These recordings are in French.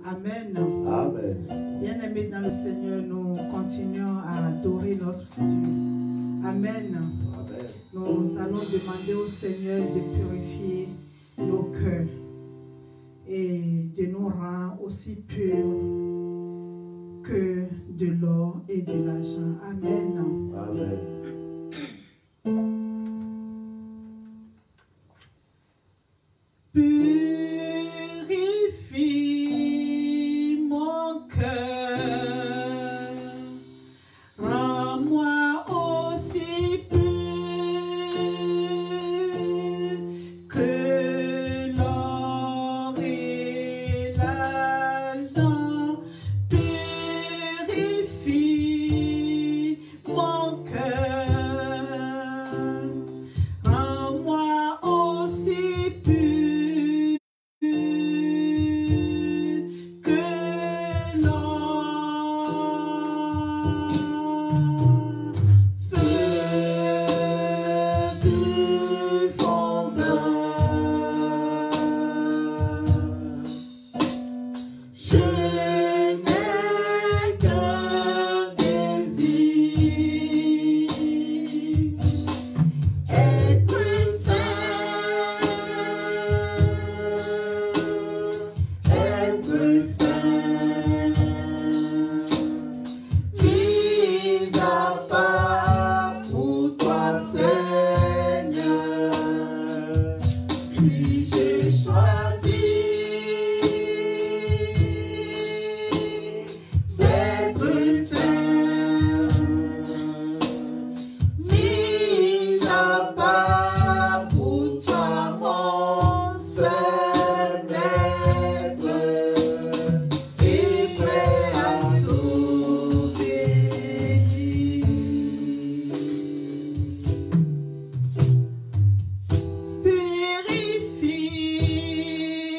Amen. Amen. Bien-aimés dans le Seigneur, nous continuons à adorer notre Dieu. Amen. Amen. Nous allons demander au Seigneur de purifier nos cœurs et de nous rendre aussi purs que de l'or et de l'argent. Amen. Amen. Purifie mon cœur, rends-moi aussi pur que l'or et l'argent. Purifie mon cœur, rends-moi aussi pur que l'or. Feu du fondeur, je n'ai qu'un désir, être saint, mis à part pour toi, Seigneur, puis j'ai choisi d'être saint, mis à part pour toi, mon seul maître, et prêt à tout défier. Purifie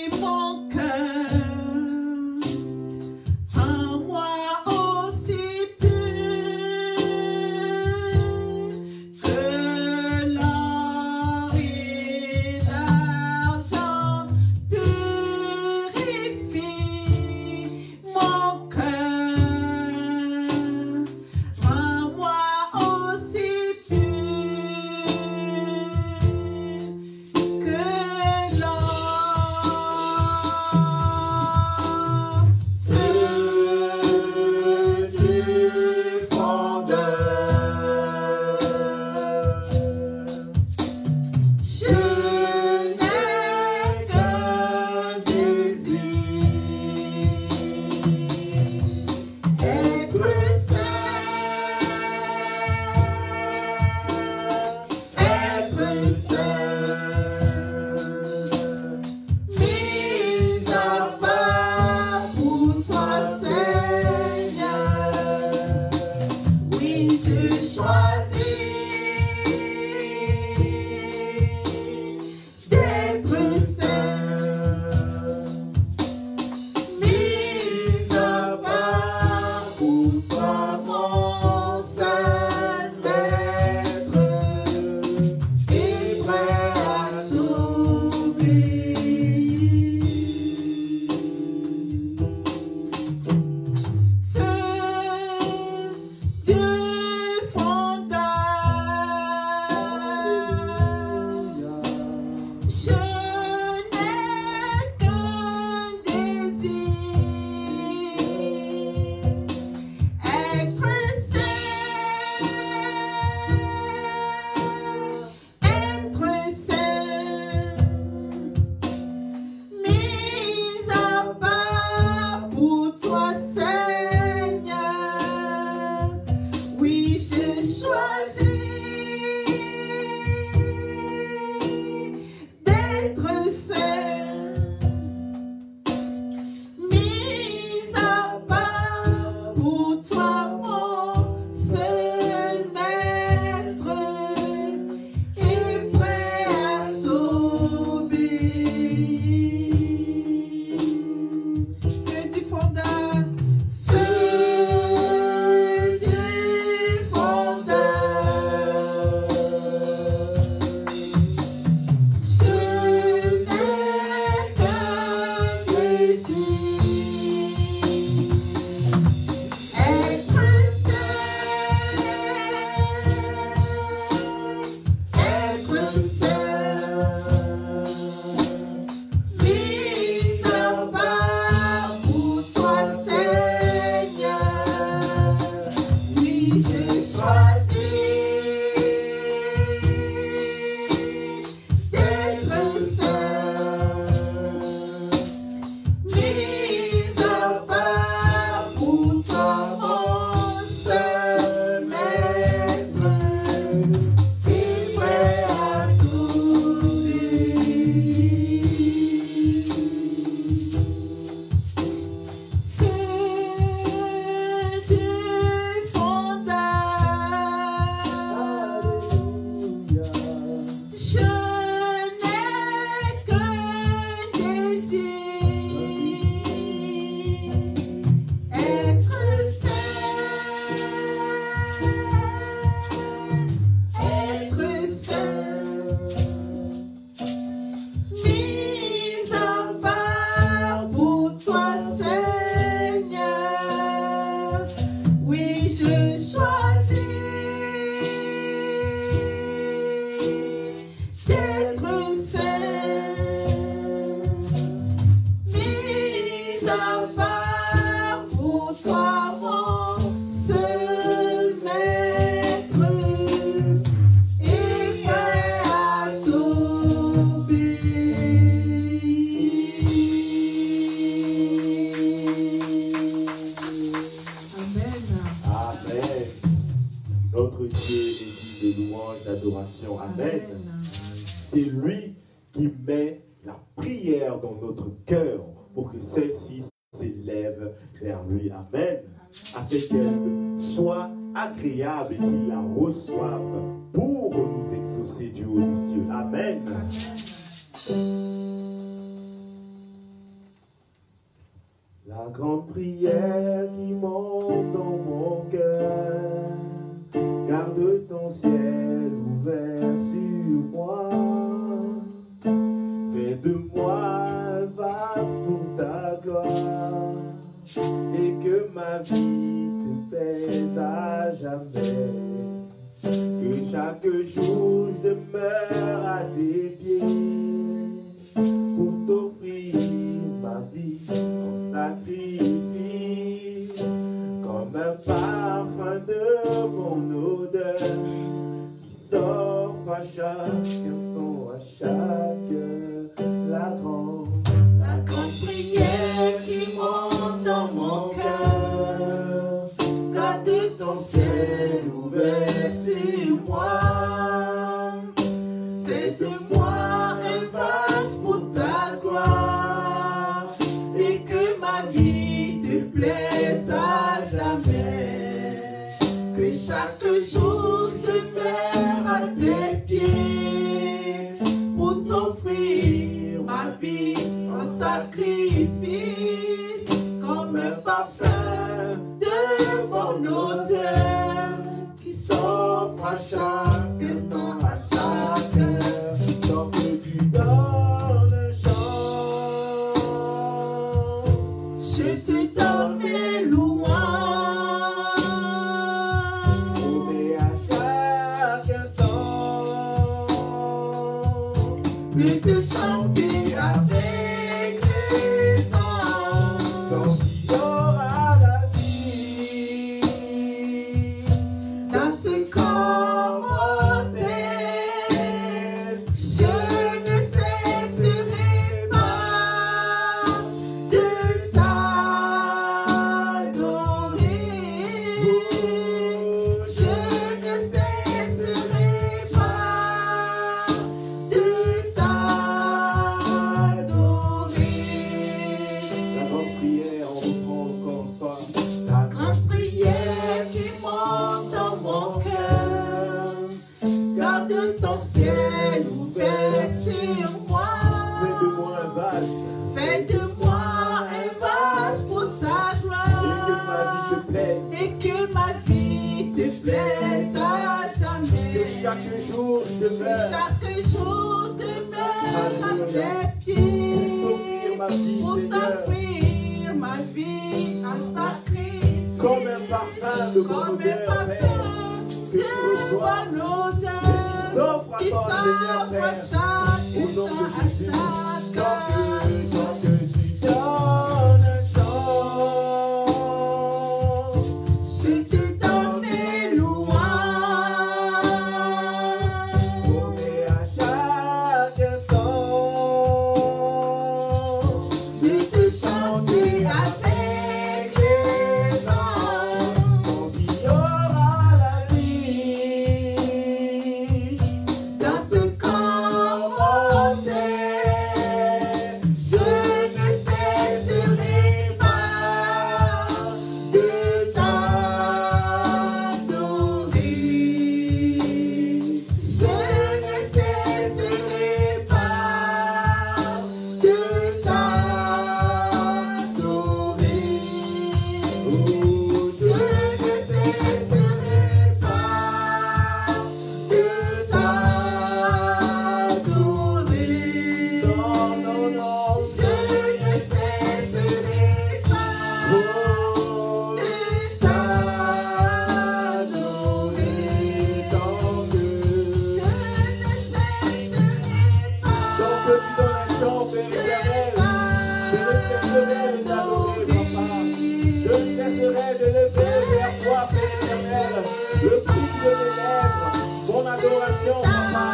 dans notre cœur pour que celle-ci s'élève vers lui. Amen. Afin qu'elle soit agréable et qu'il la reçoive pour nous exaucer du haut des cieux. Amen. La grande prière qui monte dans mon cœur, garde ton ciel ouvert sur moi. Fais de moi un vase pour ta gloire, et que ma vie te plaise à jamais. Que chaque jour je demeure à tes pieds, pour t'offrir ma vie en sacrifice, comme un parfum de mon odeur, qui s'offre à chaque instant, à chaque la grande prière qui monte dans mon cœur, garde ton ciel ouvert sur moi. Fais de moi un vase pour ta gloire, et que ma vie te plaise à jamais. Que chaque jour je demeure à tes pieds, pour t'offrir ma vie en sacrifice, comme un parfum de mon odeur, qui s'offre à chaque instant, à chaque heure. Tant que tu donnes un chant, je te donne mes louanges. Promets à chaque instant de te chanter avec les anges. Quand il y aura la vie dans ce corps mortel, je ne cesserai pas de t'adorer. Je ne cesserai pas de t'adorer. La grande prière, on reprend encore une fois. La grande prière qui monte dans mon cœur, garde ton ciel ouvert sur moi. Fais de moi un vase. Fais de moi un vase pour ta gloire. Et que ma vie te plaise à jamais. Que chaque jour je demeure. Chaque jour je demeure à tes pieds. Pour t'offrir ma vie en sacrifice. Comme un parfum de mon odeur, Père, que tu reçois l'odeur qui s'offre à chaque au nom de Jésus. Tant que tu donnes un chant, je te donne mes louanges. Promets à chaque instant de te chanter avec les anges. Quand il y aura la vie dans ce corps mortel, je ne cesserai pas de t'adorer. Je ne cesserai pas de t'adorer. Oh, je ne cesserai pas de t'adorer. Non, non, non. Je ne cesserai pas de t'adorer. Tant que tu donnes un chant, Père éternel, je ne cesserai de t'adorer, papa. Je ne cesserai de lever vers toi, Père éternel, le fruit de mes lèvres, mon adoration, papa.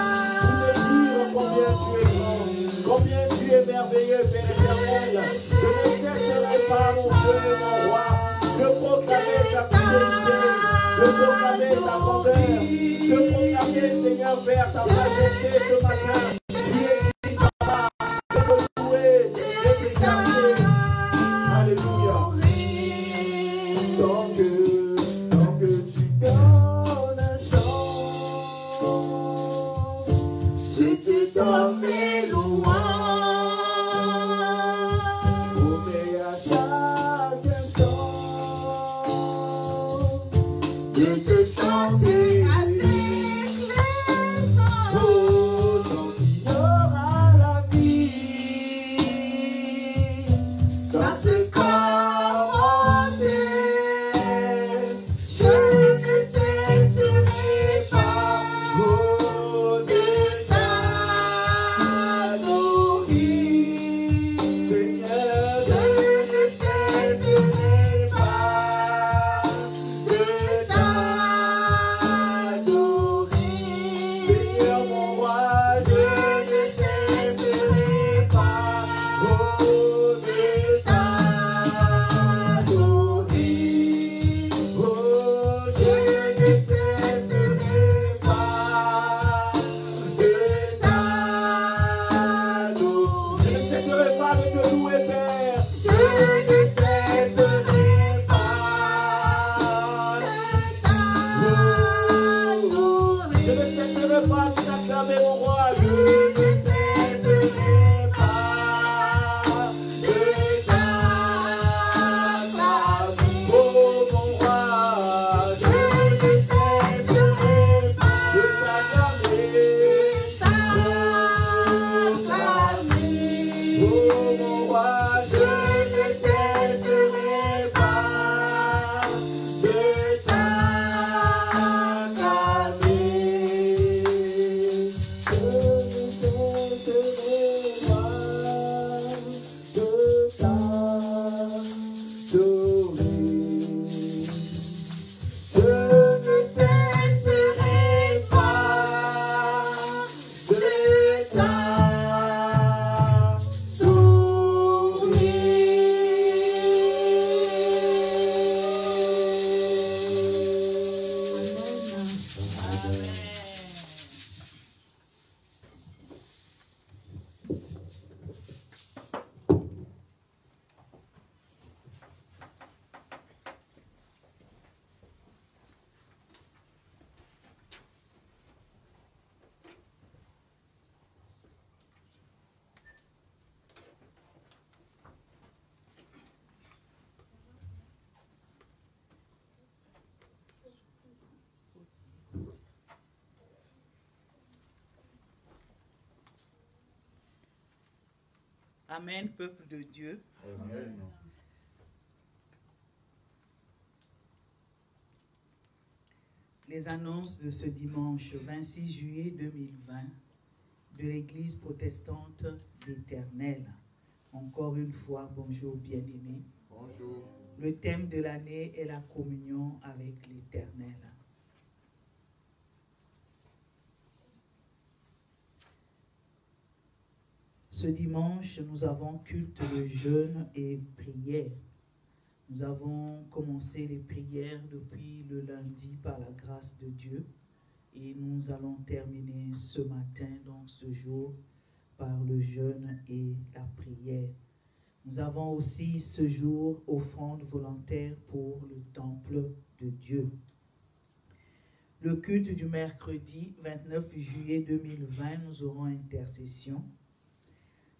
Pour te dire combien tu es grand, combien tu es merveilleux, Père éternel. Je ne cesserai pas, mon Dieu et mon roi, de proclamer ta fidélité, de proclamer ta grandeur, de proclamer, Seigneur Père, ta majesté ce matin. Tu es dit, papa, de te louer, cesserai pas de te louer, Père. Je ne cesserai pas de t'adorer. Je ne cesserai pas de t'acclamer, mon roi. Je ne cesserai pas de t'acclamer. Oh, mon roi. Je ne cesserai pas De t'acclamer. Oh, mon roi. je ne cesserai pas de Amen, peuple de Dieu. Amen. Les annonces de ce dimanche 26 juillet 2020 de l'Église protestante d'Éternel. Encore une fois, bonjour bien-aimés. Bonjour. Le thème de l'année est la communion avec l'Éternel. Ce dimanche, nous avons culte de jeûne et prière. Nous avons commencé les prières depuis le lundi par la grâce de Dieu et nous allons terminer ce matin, donc ce jour, par le jeûne et la prière. Nous avons aussi ce jour offrande volontaire pour le temple de Dieu. Le culte du mercredi 29 juillet 2020, nous aurons intercession.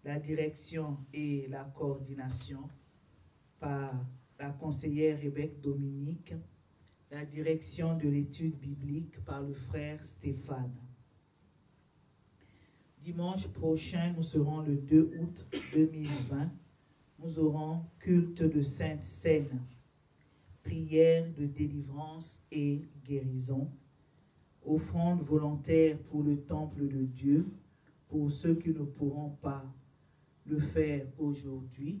La direction et la coordination par la conseillère Rebecca Dominique, la direction de l'étude biblique par le frère Stéphane. Dimanche prochain, nous serons le 2 août 2020. Nous aurons culte de Sainte Seine, prière de délivrance et guérison, offrande volontaire pour le temple de Dieu, pour ceux qui ne pourront pas le faire aujourd'hui,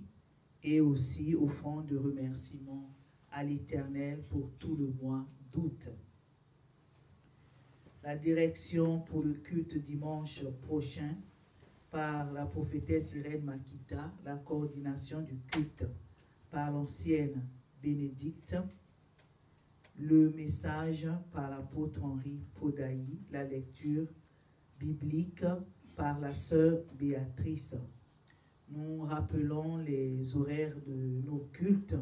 et aussi offrande de remerciement à l'Éternel pour tout le mois d'août. La direction pour le culte dimanche prochain par la prophétesse Irène Makita, la coordination du culte par l'ancienne Bénédicte, le message par l'apôtre Henri Podaï, la lecture biblique par la sœur Béatrice. Nous rappelons les horaires de nos cultes.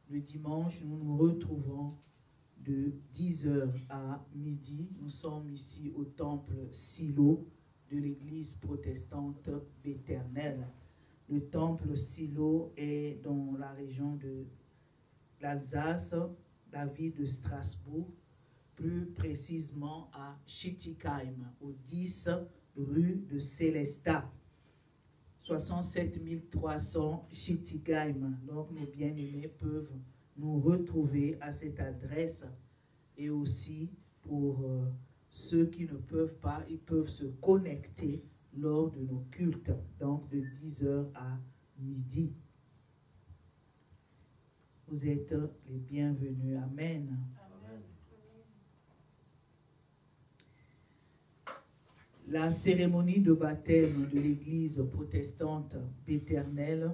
Le dimanche, nous nous retrouvons de 10h à midi. Nous sommes ici au temple Silo de l'église protestante d'Éternel. Le temple Silo est dans la région de l'Alsace, la ville de Strasbourg, plus précisément à Schittigheim, au 10 rue de Célestat. 67 300 Schittigheim. Donc nos bien-aimés peuvent nous retrouver à cette adresse, et aussi pour ceux qui ne peuvent pas, ils peuvent se connecter lors de nos cultes, donc de 10h à midi. Vous êtes les bienvenus. Amen. La cérémonie de baptême de l'église protestante d'Éternel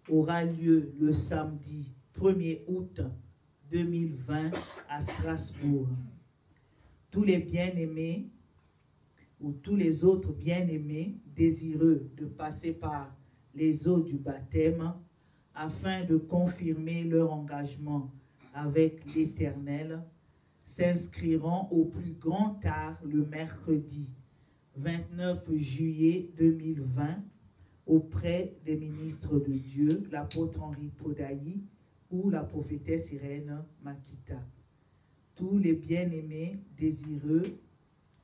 aura lieu le samedi 1er août 2020 à Strasbourg. Tous les bien-aimés ou tous les autres bien-aimés désireux de passer par les eaux du baptême afin de confirmer leur engagement avec l'Éternel s'inscriront au plus grand tard le mercredi 29 juillet 2020 auprès des ministres de Dieu, l'apôtre Henri Podayi ou la prophétesse Irène Makita. Tous les bien-aimés désireux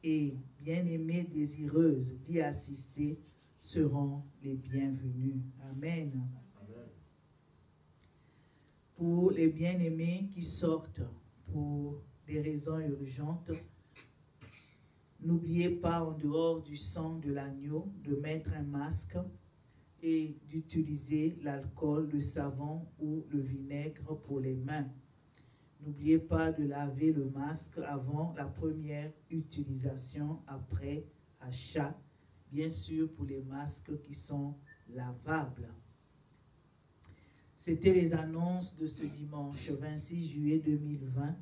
et bien-aimées désireuses d'y assister seront les bienvenus. Amen. Amen. Pour les bien-aimés qui sortent pour des raisons urgentes, n'oubliez pas, en dehors du sang de l'agneau, de mettre un masque et d'utiliser l'alcool, le savon ou le vinaigre pour les mains. N'oubliez pas de laver le masque avant la première utilisation, après achat, bien sûr pour les masques qui sont lavables. C'était les annonces de ce dimanche 26 juillet 2020.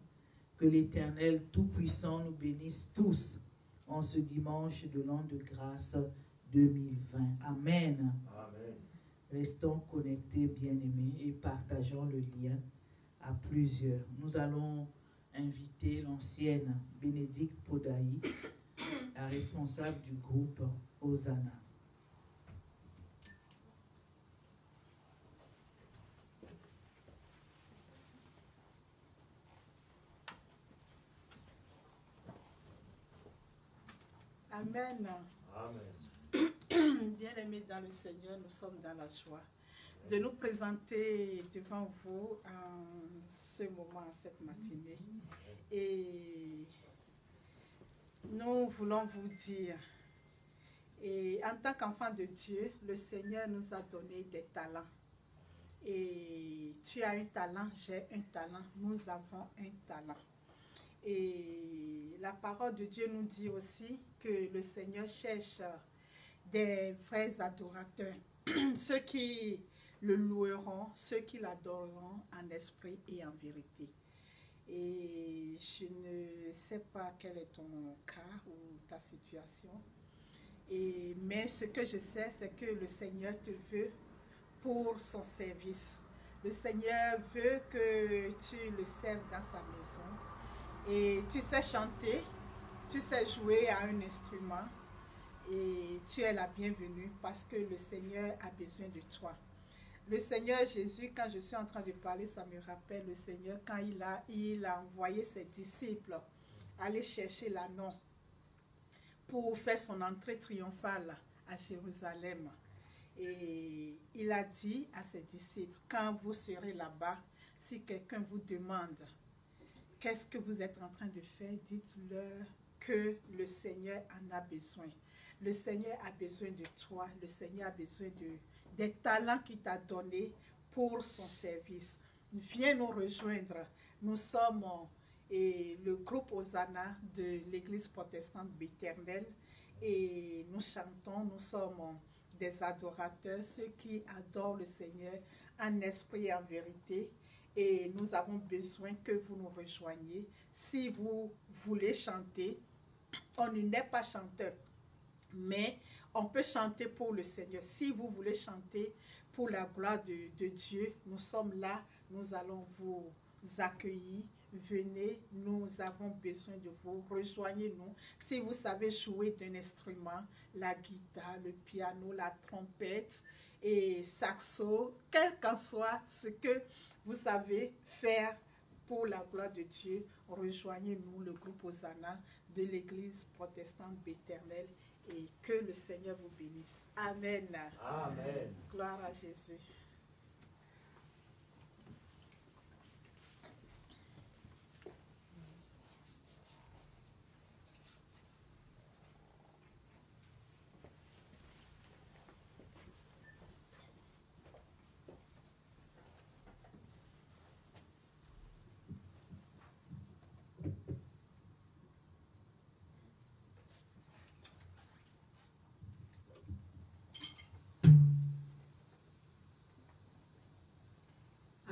Que l'Éternel Tout-Puissant nous bénisse tous en ce dimanche de l'an de grâce 2020. Amen. Amen. Restons connectés, bien-aimés, et partageons le lien à plusieurs. Nous allons inviter l'ancienne Bénédicte Podayi, la responsable du groupe Hosanna. Amen. Amen. Bien-aimés dans le Seigneur, nous sommes dans la joie de nous présenter devant vous en ce moment, cette matinée. Et nous voulons vous dire, et en tant qu'enfant de Dieu, le Seigneur nous a donné des talents. Et tu as un talent, j'ai un talent, nous avons un talent. Et la parole de Dieu nous dit aussi que le Seigneur cherche des vrais adorateurs, ceux qui le loueront, ceux qui l'adoreront en esprit et en vérité. Et je ne sais pas quel est ton cas ou ta situation, mais ce que je sais, c'est que le Seigneur te veut pour son service. Le Seigneur veut que tu le serves dans sa maison. Et tu sais chanter, tu sais jouer à un instrument et tu es la bienvenue parce que le Seigneur a besoin de toi. Le Seigneur Jésus, quand je suis en train de parler, ça me rappelle le Seigneur quand il a envoyé ses disciples aller chercher l'anneau pour faire son entrée triomphale à Jérusalem. Et il a dit à ses disciples, quand vous serez là-bas, si quelqu'un vous demande qu'est-ce que vous êtes en train de faire, dites-leur que le Seigneur en a besoin. Le Seigneur a besoin de toi, le Seigneur a besoin des talents qu'il t'a donnés pour son service. Viens nous rejoindre. Nous sommes le groupe Hosanna de l'église protestante Béternel et nous chantons, nous sommes des adorateurs, ceux qui adorent le Seigneur en esprit et en vérité. Et nous avons besoin que vous nous rejoigniez. Si vous voulez chanter, on n'est pas chanteur, mais on peut chanter pour le Seigneur. Si vous voulez chanter pour la gloire de Dieu, nous sommes là, nous allons vous accueillir. Venez, nous avons besoin de vous. Rejoignez-nous. Si vous savez jouer d'un instrument, la guitare, le piano, la trompette et saxo, quel qu'en soit ce que vous savez faire pour la gloire de Dieu, rejoignez-nous, le groupe Hosanna de l'église protestante Béternel, et que le Seigneur vous bénisse. Amen. Amen. Gloire à Jésus.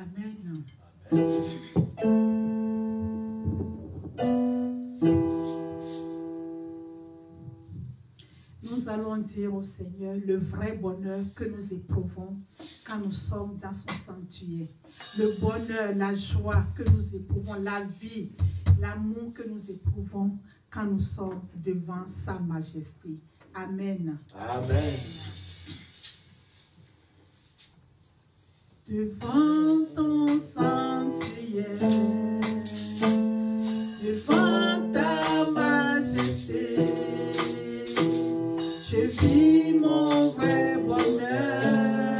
Amen. Nous allons dire dire au Seigneur le vrai bonheur que nous éprouvons quand nous sommes dans son sanctuaire. Le bonheur, la joie que nous éprouvons, la vie, l'amour que nous éprouvons quand nous sommes devant sa majesté. Amen. Amen. Devant ton sanctuaire, devant ta majesté, je vis mon vrai bonheur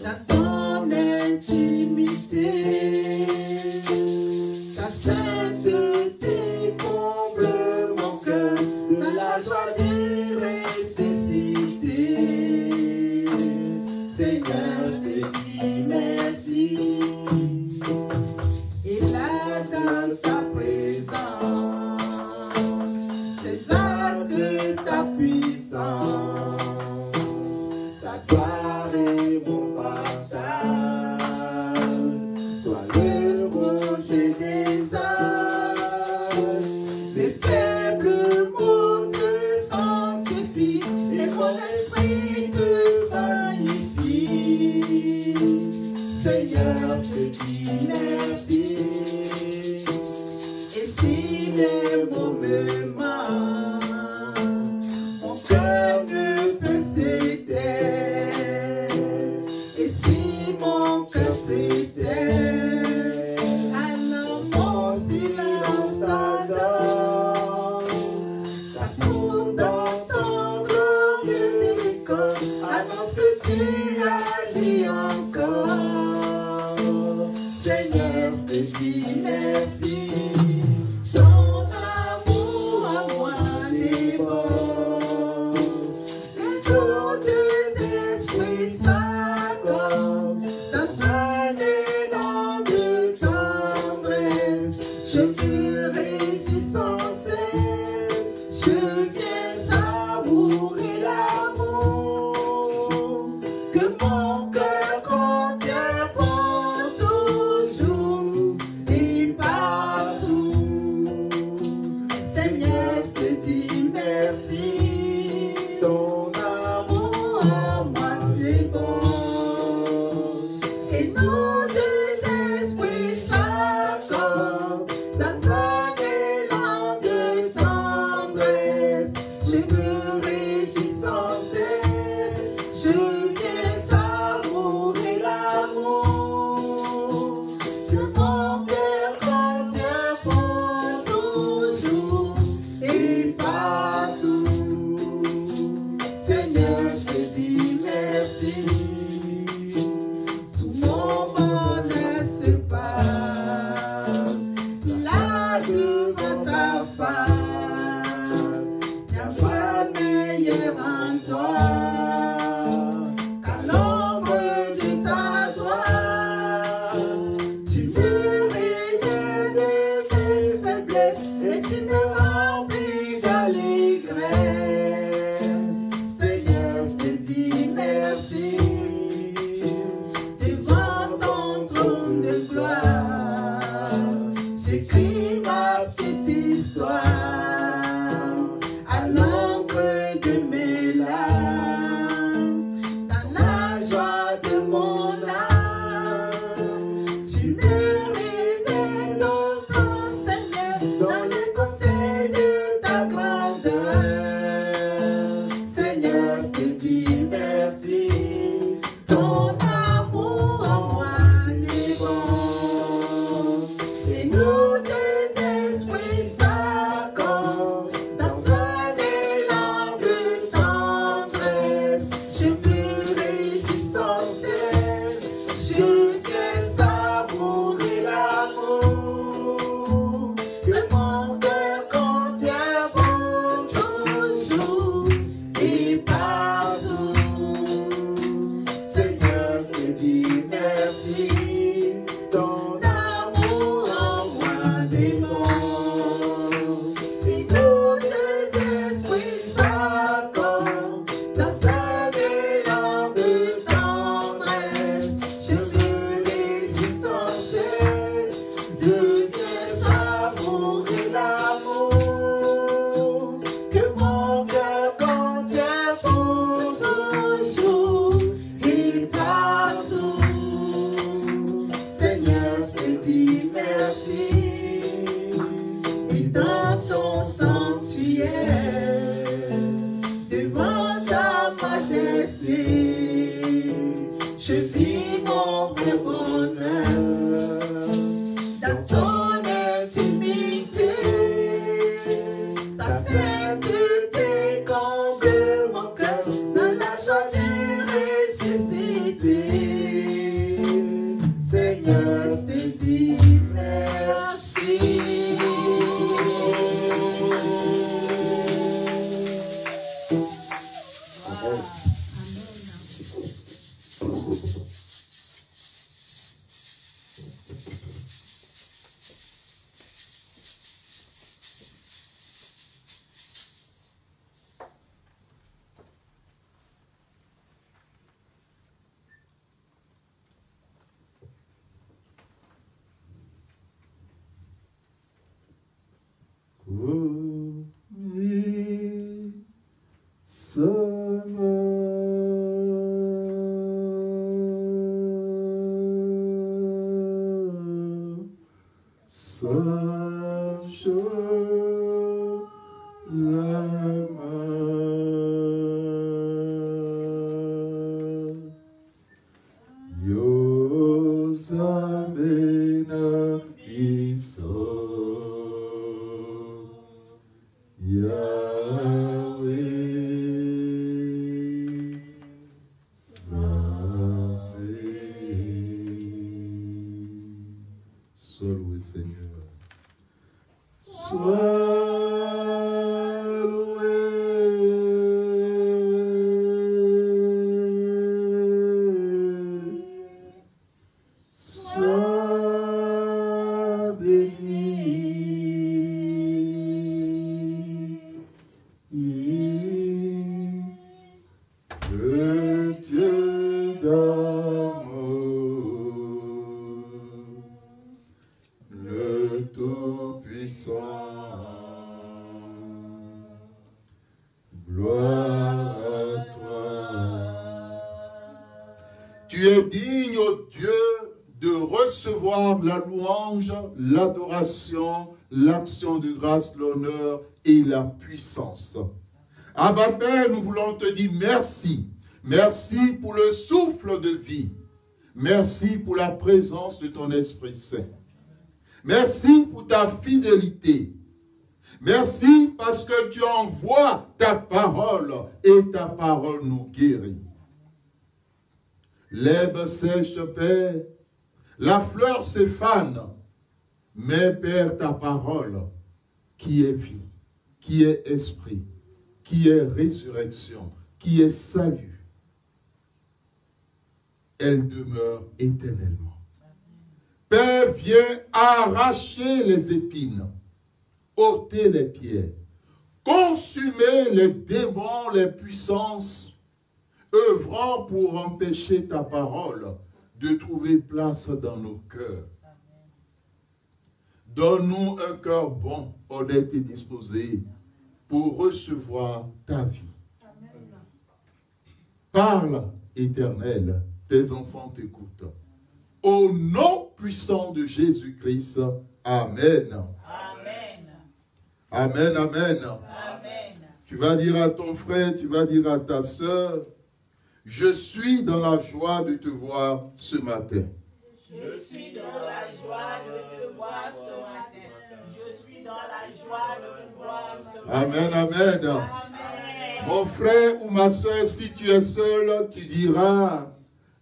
dans ton intimité. Ta sainteté comble mon cœur dans la joie des ressuscités. Seigneur, je dis merci. Et là dans ta présence, ces actes de ta puissance, ta gloire est mon partage. Toi le rocher des âges, mes faibles mots te sanctifient et mon esprit te magnifie. Seigneur, je dis merci. Et si les mots me manquent, mon cœur ne peut se taire. Et si mon cœur se tait, alors mon silence t'adore. Ta cour dans ton glorieux décor annonce que tu agis encore. Seigneur, je te dis merci. Ton amour à moi déborde. Et tous tes esprits s'accordent dans un élan de tendresse. Je me réjouis sans cesse. Je viens savourer l'amour que mon cœur contient pour toujours et partout. Seigneur, je te dis merci. Ton amour à moi déborde. Et nos deux esprits s'accordent dans un élan de tendresse. Je me réjouis sans cesse. Je viens savourer l'amour que mon cœur contient pour toujours et partout. Seigneur, je te dis merci. Tout mon bonheur se passe là devant ta face. Y'a pas meilleur en toi qu'à l'ombre de ta droite. Tu me relèves de mes faiblesses et tu me remplis d'allégresse. Seigneur, je te dis merci. Devant ton trône de gloire, j'écris ma petite histoire à l'encre de mes larmes, dans la joie de mon âme. Tu me révèles ton plan, Seigneur, dans le conseil de ta grandeur. Seigneur, je te dis merci. Ton amour en moi déborde. Et nos deux esprits s'accordent dans un élan de tendresse. Je me réjouis sans cesse. je vis mon bonheur dans ton intimité. Ta sainteté comble mon cœur dans la joie de ressuscité. Seigneur, je te dis merci. La louange, l'adoration, l'action de grâce, l'honneur et la puissance. Abba Père, nous voulons te dire merci. Merci pour le souffle de vie. Merci pour la présence de ton Esprit Saint. Merci pour ta fidélité. Merci parce que tu envoies ta parole et ta parole nous guérit. L'herbe sèche, Père, la fleur s'effane, mais Père, ta parole, qui est vie, qui est esprit, qui est résurrection, qui est salut, elle demeure éternellement. Père, viens arracher les épines, ôter les pierres, consumer les démons, les puissances, œuvrant pour empêcher ta parole de trouver place dans nos cœurs. Donne-nous un cœur bon, honnête et disposé pour recevoir ta vie. Amen. Parle, Éternel, tes enfants t'écoutent. Au nom puissant de Jésus-Christ, Amen. Amen. Amen, amen. Amen. Tu vas dire à ton frère, tu vas dire à ta sœur, je suis dans la joie de te voir ce matin. Je suis dans la joie de te voir ce matin. Je suis dans la joie de te voir ce matin. Amen, amen. Amen. Mon frère ou ma soeur, si tu es seul, tu diras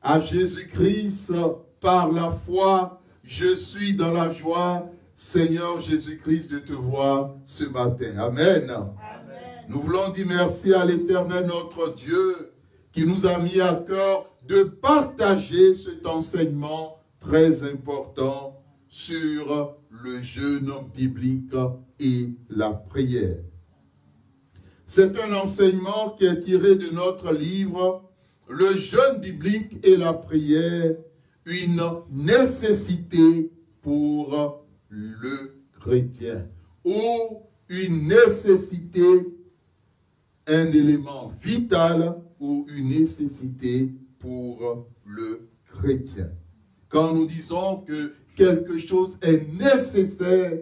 à Jésus-Christ par la foi, je suis dans la joie, Seigneur Jésus-Christ, de te voir ce matin. Amen. Amen. Nous voulons dire merci à l'Éternel, notre Dieu, qui nous a mis à cœur de partager cet enseignement très important sur le jeûne biblique et la prière. C'est un enseignement qui est tiré de notre livre « Le jeûne biblique et la prière, une nécessité pour le chrétien » ou une nécessité, un élément vital ou une nécessité pour le chrétien. Quand nous disons que quelque chose est nécessaire,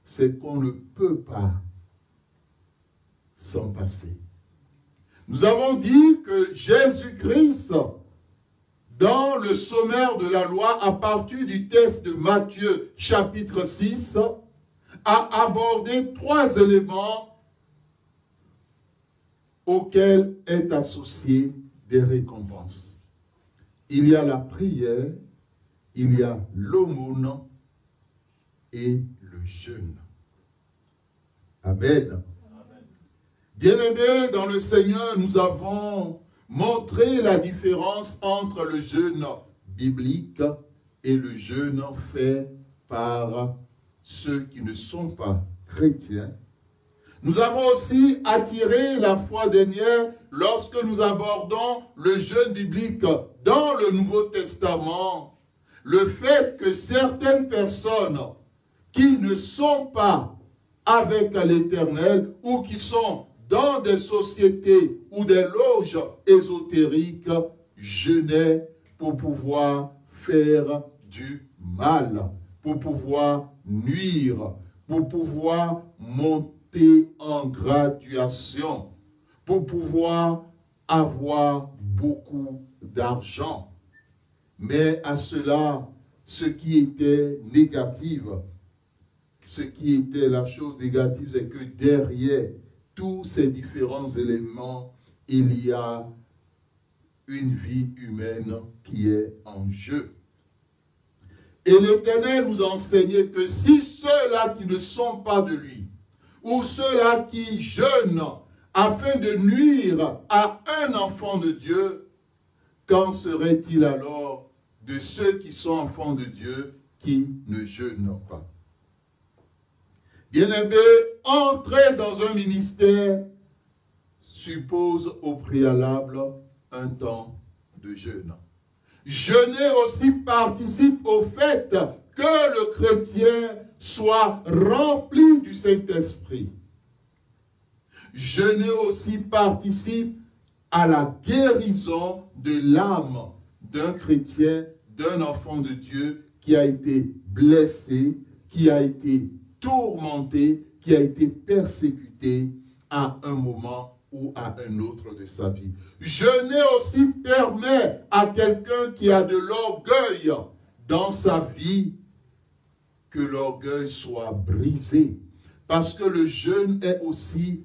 c'est qu'on ne peut pas s'en passer. Nous avons dit que Jésus-Christ, dans le sommaire de la loi, à partir du texte de Matthieu chapitre 6, a abordé 3 éléments auxquels est associé des récompenses. Il y a la prière, il y a l'aumône et le jeûne. Amen. Bien-aimés dans le Seigneur, nous avons montré la différence entre le jeûne biblique et le jeûne fait par ceux qui ne sont pas chrétiens. Nous avons aussi attiré la fois dernière, lorsque nous abordons le jeûne biblique dans le Nouveau Testament, le fait que certaines personnes qui ne sont pas avec l'Éternel ou qui sont dans des sociétés ou des loges ésotériques jeûnaient pour pouvoir faire du mal, pour pouvoir nuire, pour pouvoir monter en graduation, pour pouvoir avoir beaucoup d'argent. Mais à cela, ce qui était négatif, ce qui était la chose négative, c'est que derrière tous ces différents éléments, il y a une vie humaine qui est en jeu. Et l'Éternel nous a enseigné que si ceux-là qui ne sont pas de lui, ou ceux-là qui jeûnent afin de nuire à un enfant de Dieu, qu'en serait-il alors de ceux qui sont enfants de Dieu qui ne jeûnent pas? Bien-aimé, entrer dans un ministère suppose au préalable un temps de jeûne. Jeûner aussi participe au fait que le chrétien soit rempli du Saint-Esprit. Jeûner aussi participe à la guérison de l'âme d'un chrétien, d'un enfant de Dieu qui a été blessé, qui a été tourmenté, qui a été persécuté à un moment ou à un autre de sa vie. Jeûner aussi permet à quelqu'un qui a de l'orgueil dans sa vie que l'orgueil soit brisé. Parce que le jeûne est aussi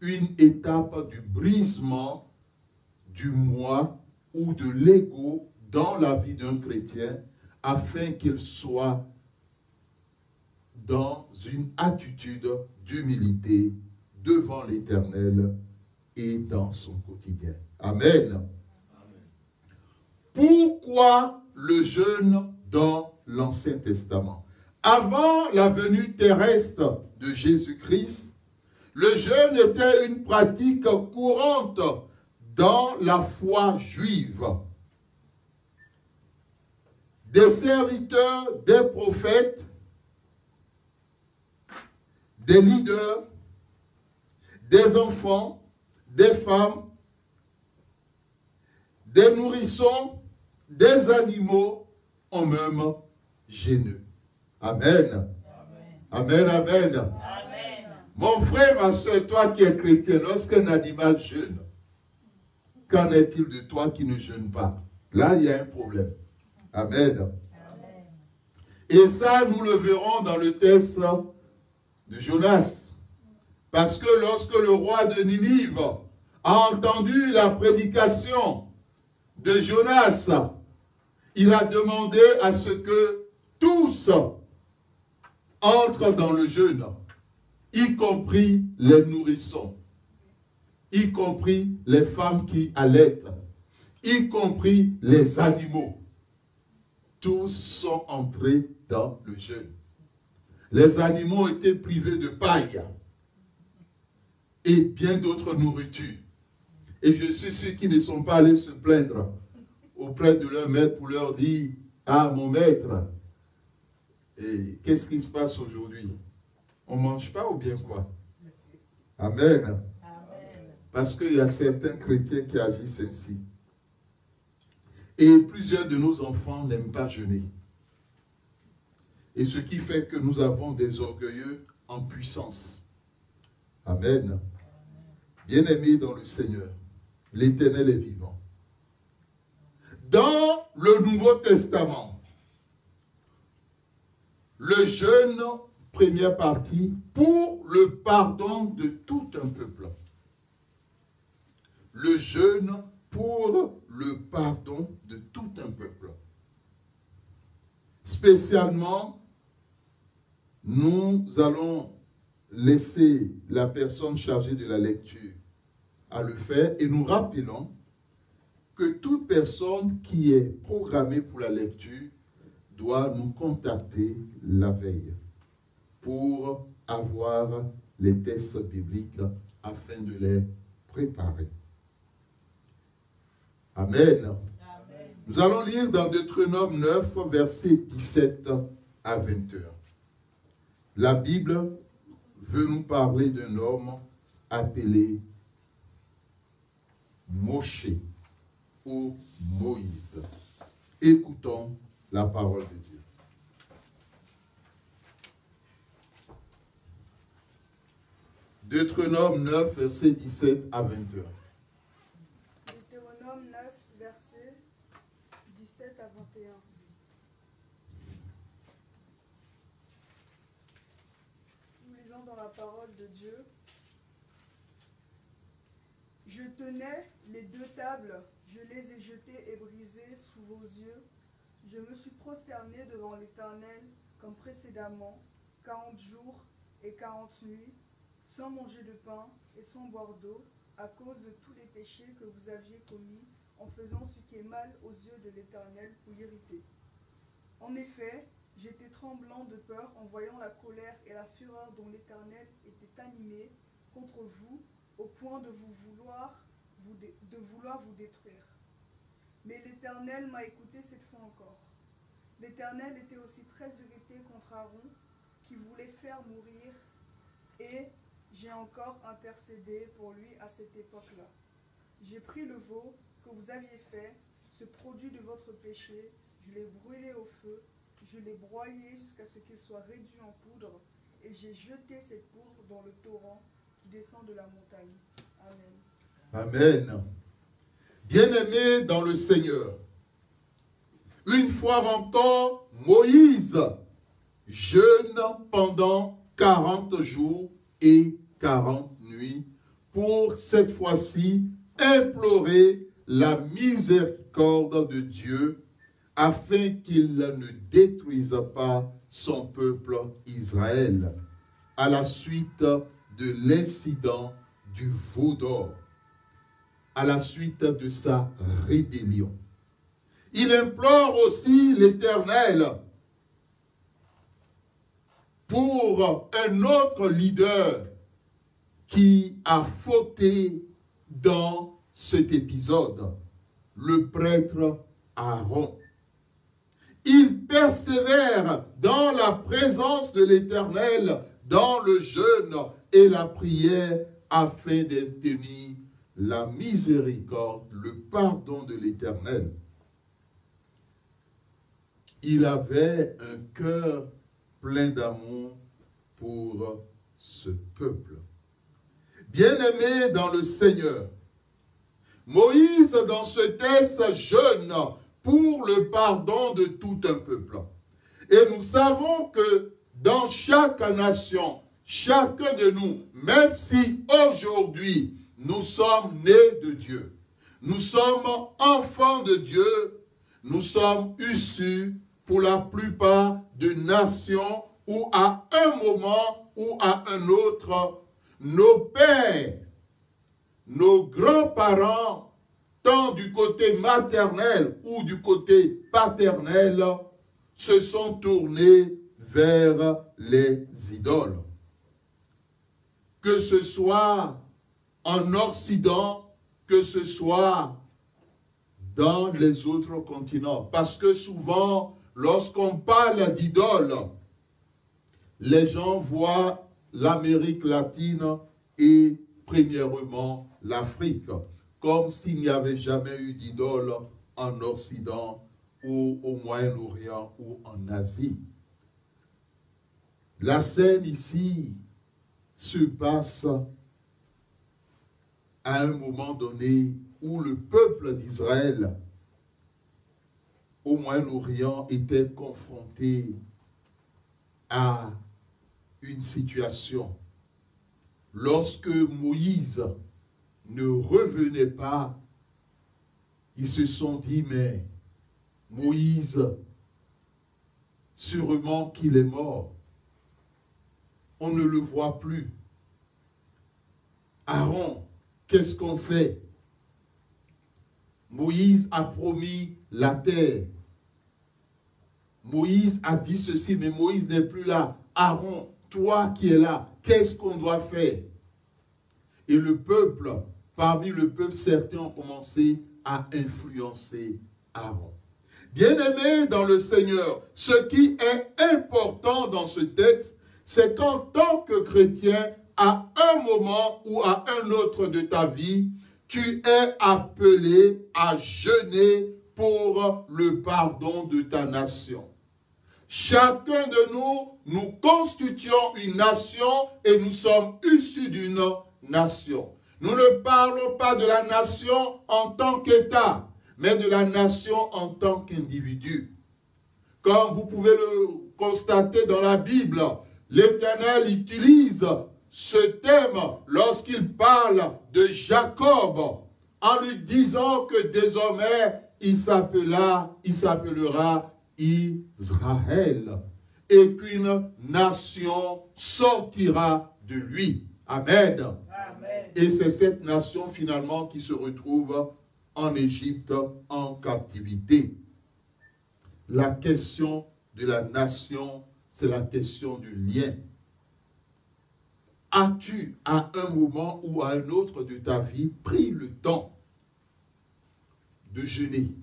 une étape du brisement du moi ou de l'ego dans la vie d'un chrétien afin qu'il soit dans une attitude d'humilité devant l'Éternel et dans son quotidien. Amen. Amen. Pourquoi le jeûne dans l'Ancien Testament? Avant la venue terrestre de Jésus-Christ, le jeûne était une pratique courante dans la foi juive. Des serviteurs, des prophètes, des leaders, des enfants, des femmes, des nourrissons, des animaux ont même jeûné. Amen. Amen, amen. Amen. Mon frère, ma soeur, toi qui es chrétien, lorsqu'un animal jeûne, qu'en est-il de toi qui ne jeûne pas? Là, il y a un problème. Amen. Amen. Et ça, nous le verrons dans le texte de Jonas. Parce que lorsque le roi de Ninive a entendu la prédication de Jonas, il a demandé à ce que tous entrent dans le jeûne, y compris les nourrissons, y compris les femmes qui allaitent, y compris les animaux. Tous sont entrés dans le jeûne. Les animaux ont été privés de paille et bien d'autres nourritures. Et je suis sûr qu'ils ne sont pas allés se plaindre auprès de leur maître pour leur dire « Ah, mon maître, qu'est-ce qui se passe aujourd'hui? On ne mange pas ou bien quoi ?» Amen. Amen. Parce qu'il y a certains chrétiens qui agissent ainsi. Et plusieurs de nos enfants n'aiment pas jeûner. Et ce qui fait que nous avons des orgueilleux en puissance. Amen. Bien-aimés dans le Seigneur, l'Éternel est vivant. Dans le Nouveau Testament, le jeûne, première partie, pour le pardon de tout un peuple. Le jeûne pour le pardon de tout un peuple. Spécialement, nous allons laisser la personne chargée de la lecture à le faire et nous rappelons que toute personne qui est programmée pour la lecture doit nous contacter la veille pour avoir les textes bibliques afin de les préparer. Amen. Amen. Nous allons lire dans Deutéronome 9, versets 17 à 21. La Bible veut nous parler d'un homme appelé Moshe ou Moïse. Écoutons la parole de Dieu. Deutéronome 9, versets 17 à 21. Deutéronome 9, versets 17 à 21. Nous lisons dans la parole de Dieu. Je tenais les deux tables, je les ai jetées et brisées sous vos yeux. Je me suis prosterné devant l'Éternel comme précédemment, 40 jours et 40 nuits, sans manger de pain et sans boire d'eau, à cause de tous les péchés que vous aviez commis en faisant ce qui est mal aux yeux de l'Éternel pour l'irriter. En effet, j'étais tremblant de peur en voyant la colère et la fureur dont l'Éternel était animé contre vous, au point de vouloir vous détruire. Mais l'Éternel m'a écouté cette fois encore. L'Éternel était aussi très irrité contre Aaron, qui voulait faire mourir, et j'ai encore intercédé pour lui à cette époque-là. J'ai pris le veau que vous aviez fait, ce produit de votre péché, je l'ai brûlé au feu, je l'ai broyé jusqu'à ce qu'il soit réduit en poudre, et j'ai jeté cette poudre dans le torrent qui descend de la montagne. Amen. Amen. Bien-aimés dans le Seigneur, une fois encore, Moïse jeûne pendant 40 jours et 40 nuits pour cette fois-ci implorer la miséricorde de Dieu afin qu'il ne détruise pas son peuple Israël à la suite de l'incident du veau d'or, à la suite de sa rébellion. Il implore aussi l'Éternel pour un autre leader qui a fauté dans cet épisode, le prêtre Aaron. Il persévère dans la présence de l'Éternel, dans le jeûne et la prière, afin d'obtenir la miséricorde, le pardon de l'Éternel. Il avait un cœur plein d'amour pour ce peuple. Bien-aimé dans le Seigneur, Moïse, dans ce texte, jeûne pour le pardon de tout un peuple. Et nous savons que dans chaque nation, chacun de nous, même si aujourd'hui nous sommes nés de Dieu, nous sommes enfants de Dieu, nous sommes issus pour la plupart de nations où à un moment ou à un autre, nos pères, nos grands-parents, tant du côté maternel ou du côté paternel, se sont tournés vers les idoles. Que ce soit en Occident, que ce soit dans les autres continents. Parce que souvent, lorsqu'on parle d'idoles, les gens voient l'Amérique latine et premièrement l'Afrique, comme s'il n'y avait jamais eu d'idole en Occident ou au Moyen-Orient ou en Asie. La scène ici se passe à un moment donné où le peuple d'Israël au Moyen-Orient était confronté à une situation. Lorsque Moïse ne revenait pas, ils se sont dit, mais Moïse, sûrement qu'il est mort. On ne le voit plus. Aaron, qu'est-ce qu'on fait? Moïse a promis la terre. Moïse a dit ceci, mais Moïse n'est plus là. Aaron, toi qui es là, qu'est-ce qu'on doit faire? Et le peuple, parmi le peuple, certains ont commencé à influencer Aaron. Bien-aimés dans le Seigneur, ce qui est important dans ce texte, c'est qu'en tant que chrétien, à un moment ou à un autre de ta vie, tu es appelé à jeûner pour le pardon de ta nation. Chacun de nous, nous constituons une nation et nous sommes issus d'une nation. Nous ne parlons pas de la nation en tant qu'État, mais de la nation en tant qu'individu. Comme vous pouvez le constater dans la Bible, l'Éternel utilise ce thème lorsqu'il parle de Jacob, en lui disant que désormais il s'appellera Israël et qu'une nation sortira de lui. Amen. Amen. Et c'est cette nation finalement qui se retrouve en Égypte en captivité. La question de la nation, c'est la question du lien. As-tu, à un moment ou à un autre de ta vie, pris le temps de jeûner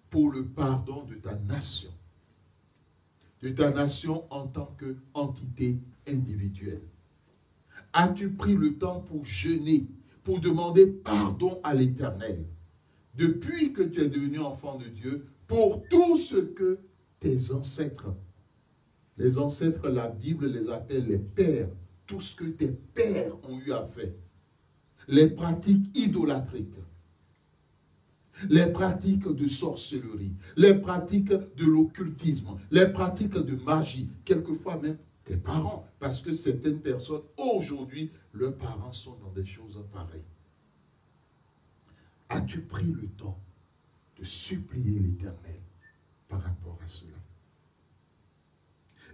pour le pardon de ta nation? De ta nation en tant qu'entité individuelle. As-tu pris le temps pour jeûner, pour demander pardon à l'Éternel, depuis que tu es devenu enfant de Dieu, pour tout ce que tes ancêtres, les ancêtres, la Bible les appelle les pères, tout ce que tes pères ont eu à faire, les pratiques idolâtriques, les pratiques de sorcellerie, les pratiques de l'occultisme, les pratiques de magie, quelquefois même tes parents, parce que certaines personnes, aujourd'hui, leurs parents sont dans des choses pareilles. As-tu pris le temps de supplier l'Éternel par rapport à cela?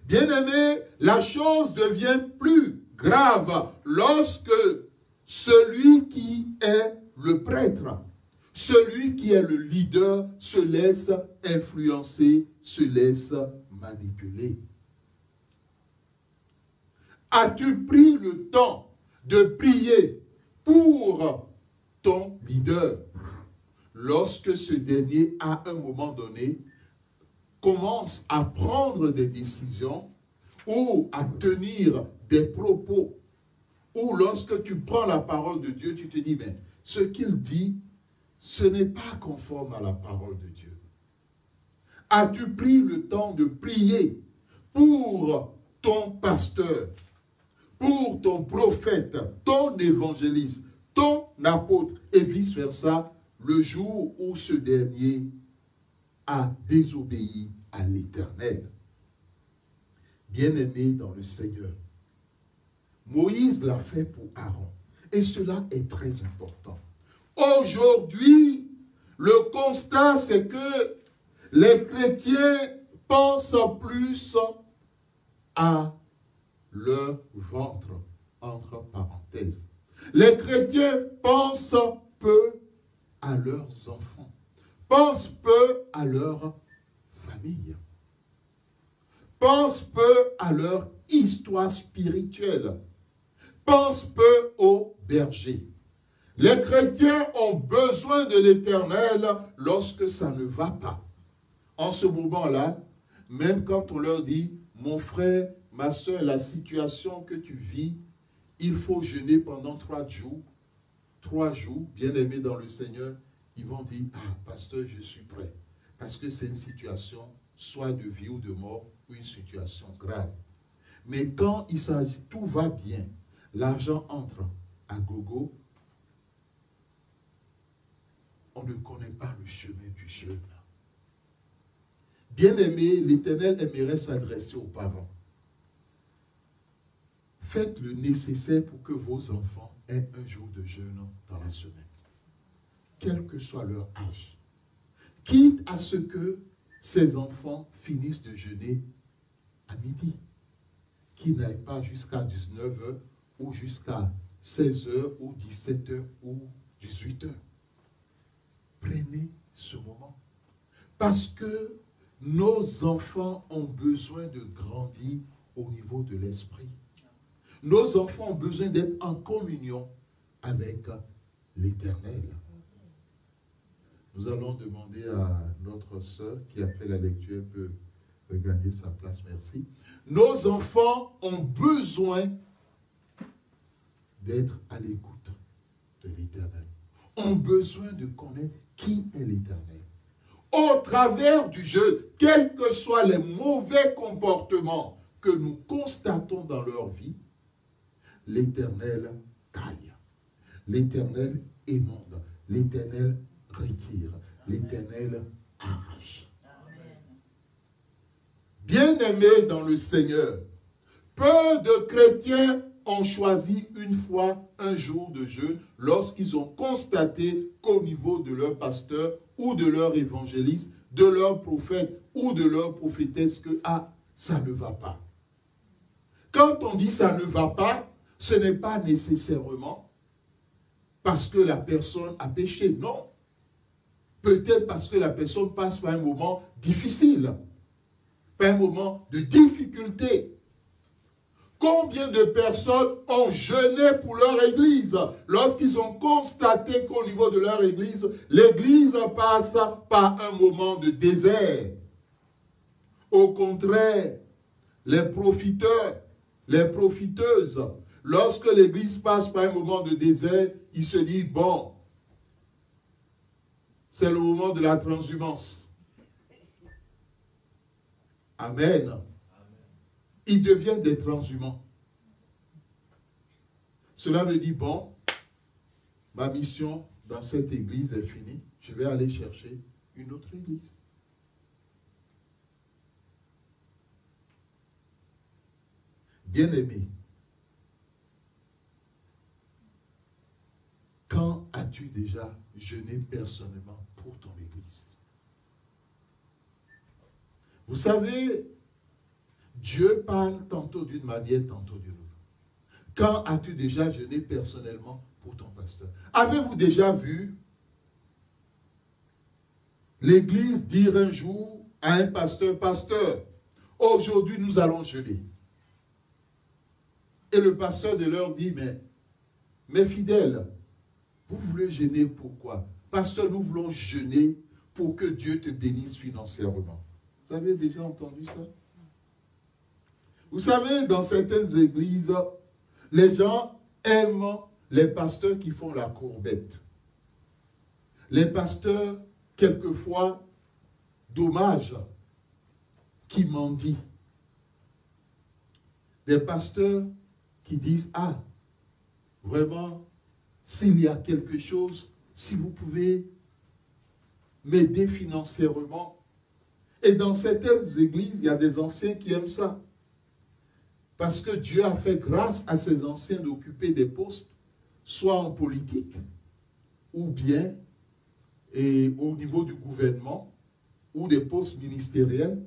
Bien-aimé, la chose devient plus grave lorsque celui qui est le prêtre, celui qui est le leader, se laisse influencer, se laisse manipuler. As-tu pris le temps de prier pour ton leader lorsque ce dernier, à un moment donné, commence à prendre des décisions ou à tenir des propos, ou lorsque tu prends la parole de Dieu, tu te dis, mais ce qu'il dit, ce n'est pas conforme à la parole de Dieu. As-tu pris le temps de prier pour ton pasteur, pour ton prophète, ton évangéliste, ton apôtre, et vice-versa, le jour où ce dernier a désobéi à l'Éternel? Bien-aimé dans le Seigneur, Moïse l'a fait pour Aaron. Et cela est très important. Aujourd'hui, le constat, c'est que les chrétiens pensent plus à leur ventre, entre parenthèses. Les chrétiens pensent peu à leurs enfants, pensent peu à leur famille, pensent peu à leur histoire spirituelle, pensent peu aux bergers. Les chrétiens ont besoin de l'Éternel lorsque ça ne va pas. En ce moment-là, même quand on leur dit, mon frère, ma soeur, la situation que tu vis, il faut jeûner pendant 3 jours. 3 jours, bien-aimés dans le Seigneur, ils vont dire, ah, pasteur, je suis prêt. Parce que c'est une situation soit de vie ou de mort, ou une situation grave. Mais quand il s'agit, tout va bien, l'argent entre à gogo, on ne connaît pas le chemin du jeûne. Bien-aimés, l'Éternel aimerait s'adresser aux parents. Faites le nécessaire pour que vos enfants aient un jour de jeûne dans la semaine, quel que soit leur âge. Quitte à ce que ces enfants finissent de jeûner à midi, qu'ils n'aillent pas jusqu'à 19h ou jusqu'à 16h ou 17h ou 18h. Prenez ce moment. Parce que nos enfants ont besoin de grandir au niveau de l'esprit. Nos enfants ont besoin d'être en communion avec l'Éternel. Nous allons demander à notre sœur qui a fait la lecture, elle peut regagner sa place, merci. Nos enfants ont besoin d'être à l'écoute de l'Éternel. Ont besoin de connaître qui est l'Éternel. Au travers du jeu, quels que soient les mauvais comportements que nous constatons dans leur vie, l'Éternel taille, l'Éternel émonde, l'Éternel retire, l'Éternel arrache. Bien-aimés dans le Seigneur, peu de chrétiens ont choisi une fois un jour de jeûne lorsqu'ils ont constaté qu'au niveau de leur pasteur ou de leur évangéliste, de leur prophète ou de leur prophétesse que ça ne va pas. Quand on dit ça ne va pas, ce n'est pas nécessairement parce que la personne a péché, non. Peut-être parce que la personne passe par un moment difficile, par un moment de difficulté. Combien de personnes ont jeûné pour leur église lorsqu'ils ont constaté qu'au niveau de leur église, l'église passe par un moment de désert. Au contraire, les profiteurs, les profiteuses, lorsque l'église passe par un moment de désert, ils se disent, bon, c'est le moment de la transhumance. Amen. Ils deviennent des transhumants. Cela veut dire, bon, ma mission dans cette église est finie, je vais aller chercher une autre église. Bien-aimé, quand as-tu déjà jeûné personnellement pour ton église? Vous savez, Dieu parle tantôt d'une manière, tantôt d'une autre. Quand as-tu déjà jeûné personnellement pour ton pasteur? Avez-vous déjà vu l'église dire un jour à un pasteur, pasteur, aujourd'hui nous allons jeûner. Et le pasteur de leur dit, mais mes fidèles, vous voulez jeûner pourquoi? Pasteur, nous voulons jeûner pour que Dieu te bénisse financièrement. Vous avez déjà entendu ça? Vous savez, dans certaines églises, les gens aiment les pasteurs qui font la courbette. Les pasteurs, quelquefois, dommage, qui mendient. Des pasteurs qui disent, ah, vraiment, s'il y a quelque chose, si vous pouvez m'aider financièrement. Et dans certaines églises, il y a des anciens qui aiment ça. Parce que Dieu a fait grâce à ces anciens d'occuper des postes, soit en politique, ou bien au niveau du gouvernement, ou des postes ministériels.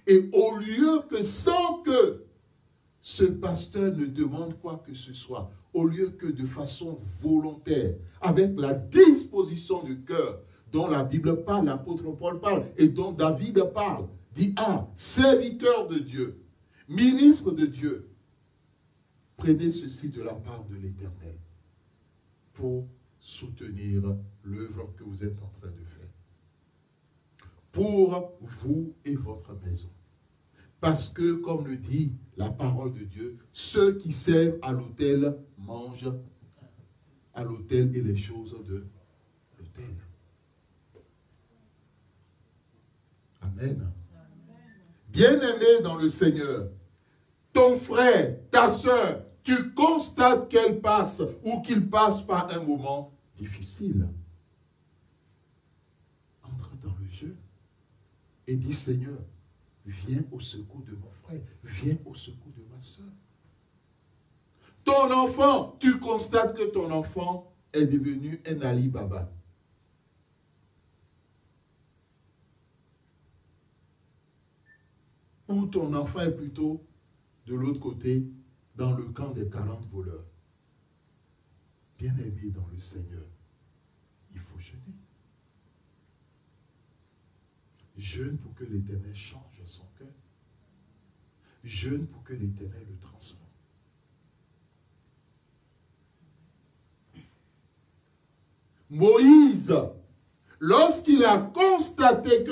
Et au lieu que, sans que ce pasteur ne demande quoi que ce soit, au lieu que de façon volontaire, avec la disposition du cœur, dont la Bible parle, l'apôtre Paul parle, et dont David parle, dit, ah, serviteur de Dieu, ministre de Dieu, prenez ceci de la part de l'Éternel pour soutenir l'œuvre que vous êtes en train de faire. Pour vous et votre maison. Parce que, comme le dit la parole de Dieu, ceux qui servent à l'autel mangent à l'autel et les choses de l'autel. Amen. Bien-aimé dans le Seigneur, ton frère, ta soeur, tu constates qu'elle passe ou qu'il passe par un moment difficile. Entre dans le jeu. et dit, Seigneur, viens au secours de mon frère, viens au secours de ma soeur. Ton enfant, tu constates que ton enfant est devenu un Ali Baba. Ou ton enfant est plutôt de l'autre côté, dans le camp des 40 voleurs. Bien-aimé dans le Seigneur, il faut jeûner. Jeûne pour que l'Éternel change son cœur. Jeûne pour que l'Éternel le transforme. Moïse, lorsqu'il a constaté que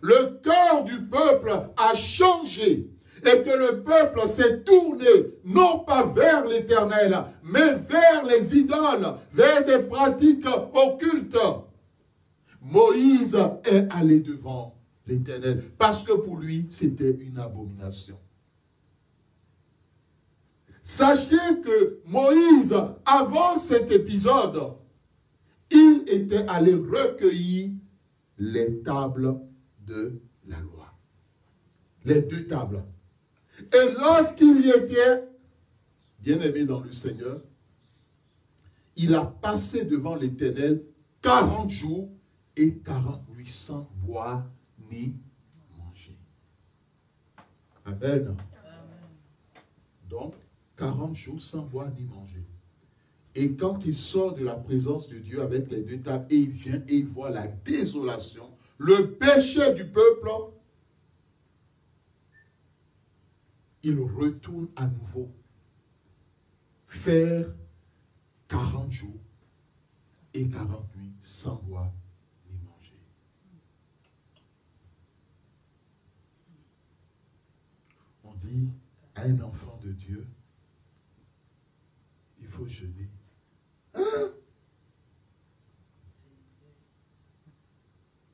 le cœur du peuple a changé et que le peuple s'est tourné non pas vers l'Éternel, mais vers les idoles, vers des pratiques occultes, Moïse est allé devant l'Éternel parce que pour lui, c'était une abomination. Sachez que Moïse, avant cet épisode, il était allé recueillir les tables de la loi. Les 2 tables. Et lorsqu'il y était, bien aimé dans le Seigneur, il a passé devant l'Éternel 40 jours et 40 nuits sans boire ni manger. Amen. Donc, 40 jours sans boire ni manger. Et quand il sort de la présence de Dieu avec les 2 tables, et il vient et il voit la désolation, le péché du peuple, il retourne à nouveau faire 40 jours et 40 nuits sans boire ni manger. On dit à un enfant de Dieu, il faut jeûner. Hein?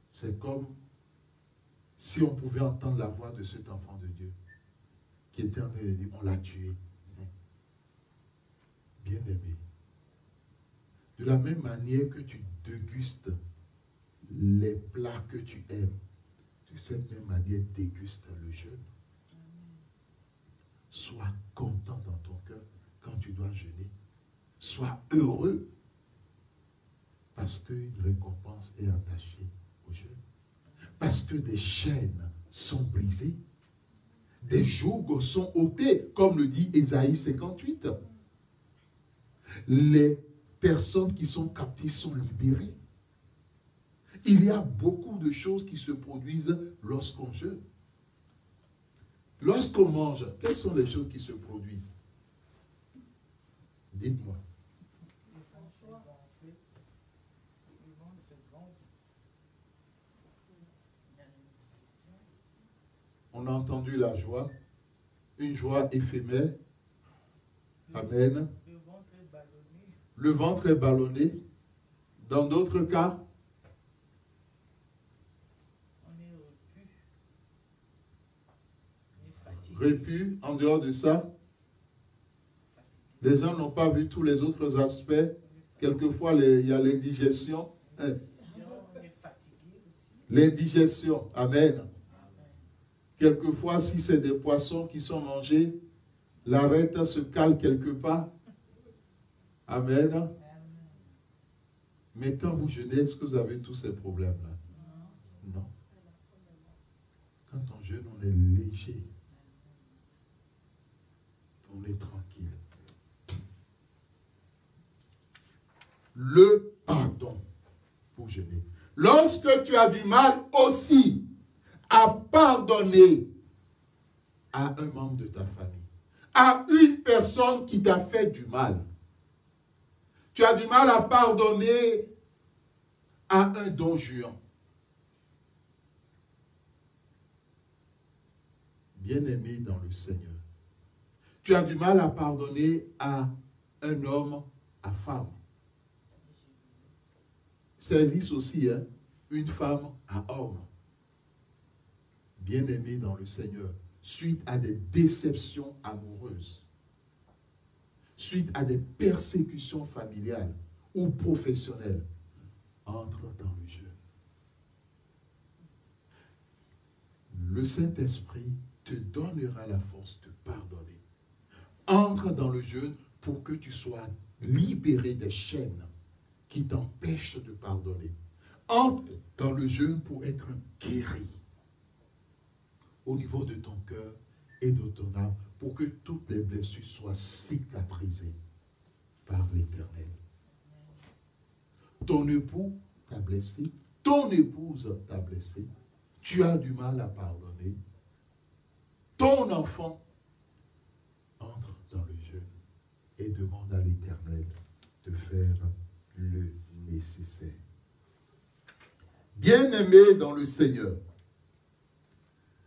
C'est comme si on pouvait entendre la voix de cet enfant de Dieu qui était en train de dire, on l'a tué. Bien aimé. De la même manière que tu dégustes les plats que tu aimes, de cette même manière, déguste le jeûne. Sois content dans ton cœur quand tu dois jeûner. Sois heureux parce qu'une récompense est attachée au jeûne. Parce que des chaînes sont brisées. Des jougs sont ôtés, comme le dit Ésaïe 58. Les personnes qui sont captives sont libérées. Il y a beaucoup de choses qui se produisent lorsqu'on jeûne. Lorsqu'on mange, quelles sont les choses qui se produisent? Dites-moi. On a entendu la joie, une joie éphémère. Amen. Le ventre est ballonné. Dans d'autres cas, repu. En dehors de ça, les gens n'ont pas vu tous les autres aspects. Quelquefois, il y a l'indigestion. L'indigestion. Amen. Quelquefois, si c'est des poissons qui sont mangés, l'arête se cale quelque part. Amen. Mais quand vous jeûnez, est-ce que vous avez tous ces problèmes-là? Non. Quand on jeûne, on est léger. On est tranquille. Le pardon pour jeûner. Lorsque tu as du mal aussi à pardonner à un membre de ta famille, à une personne qui t'a fait du mal, tu as du mal à pardonner à un don Juan. Bien-aimé dans le Seigneur, tu as du mal à pardonner à un homme, à femme. Ça existe aussi, hein, une femme à homme. Bien-aimé dans le Seigneur, suite à des déceptions amoureuses, suite à des persécutions familiales ou professionnelles, entre dans le jeûne. le Saint-Esprit te donnera la force de pardonner. Entre dans le jeûne pour que tu sois libéré des chaînes qui t'empêchent de pardonner. Entre dans le jeûne pour être guéri au niveau de ton cœur et de ton âme, pour que toutes les blessures soient cicatrisées par l'Éternel. Ton époux t'a blessé, ton épouse t'a blessé, tu as du mal à pardonner. Ton enfant entre dans le jeûne et demande à l'Éternel de faire le nécessaire. Bien-aimés dans le Seigneur,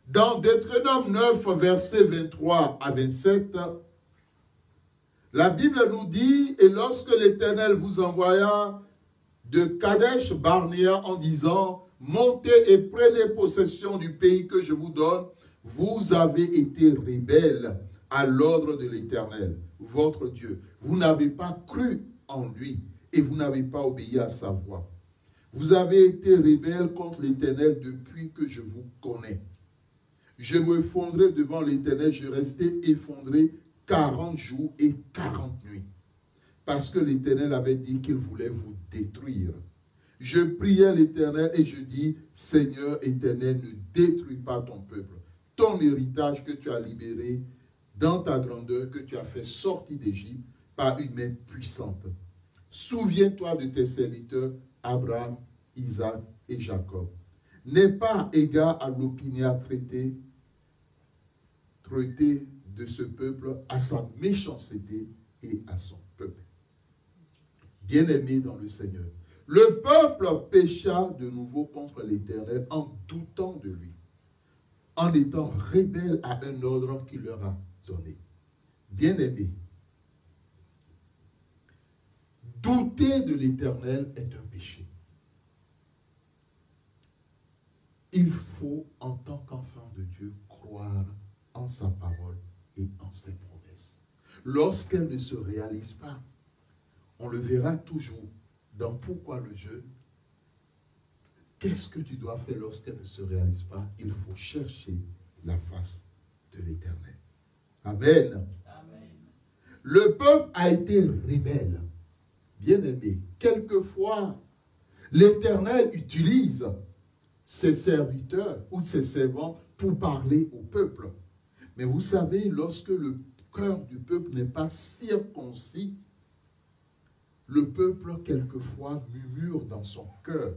dans Deutéronome 9, versets 23 à 27, la Bible nous dit, et lorsque l'Éternel vous envoya de Kadesh Barnéa en disant, montez et prenez possession du pays que je vous donne, vous avez été rebelles à l'ordre de l'Éternel, votre Dieu. Vous n'avez pas cru en lui et vous n'avez pas obéi à sa voix. Vous avez été rebelles contre l'Éternel depuis que je vous connais. Je me fondrai devant l'Éternel, je restai effondré 40 jours et 40 nuits. Parce que l'Éternel avait dit qu'il voulait vous détruire. Je priais l'Éternel et je dis, Seigneur éternel, ne détruis pas ton peuple, ton héritage que tu as libéré dans ta grandeur, que tu as fait sortir d'Égypte par une main puissante. Souviens-toi de tes serviteurs, Abraham, Isaac et Jacob. N'est pas égard à l'opinion traitée de ce peuple, à sa méchanceté et à son peuple. Bien-aimés dans le Seigneur, le peuple pécha de nouveau contre l'Éternel en doutant de lui, en étant rebelle à un ordre qu'il leur a donné. Bien-aimés, douter de l'Éternel est un péché. Il faut, en tant qu'enfant de Dieu, croire en sa parole et en ses promesses. Lorsqu'elles ne se réalisent pas, on le verra toujours dans Pourquoi le jeûne. Qu'est-ce que tu dois faire lorsqu'elles ne se réalisent pas? Il faut chercher la face de l'Éternel. Amen. Amen. Le peuple a été rebelle. Bien-aimé, quelquefois, l'Éternel utilise ses serviteurs ou ses servants pour parler au peuple. Mais vous savez, lorsque le cœur du peuple n'est pas circoncis, le peuple quelquefois murmure dans son cœur.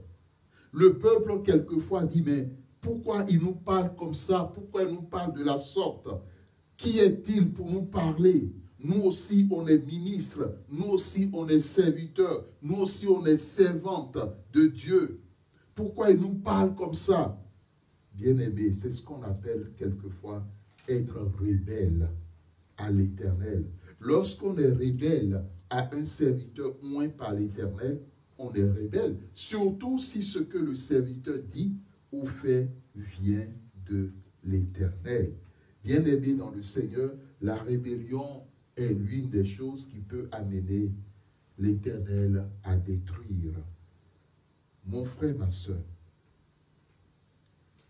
Le peuple quelquefois dit, mais pourquoi il nous parle comme ça? Pourquoi il nous parle de la sorte? Qui est-il pour nous parler? Nous aussi, on est ministres. Nous aussi, on est serviteurs. Nous aussi, on est servantes de Dieu. Pourquoi il nous parle comme ça? Bien-aimés, c'est ce qu'on appelle quelquefois être rebelle à l'Éternel. Lorsqu'on est rebelle à un serviteur oint par l'Éternel, on est rebelle. Surtout si ce que le serviteur dit ou fait vient de l'Éternel. Bien-aimés dans le Seigneur, la rébellion est l'une des choses qui peut amener l'Éternel à détruire. Mon frère, ma soeur,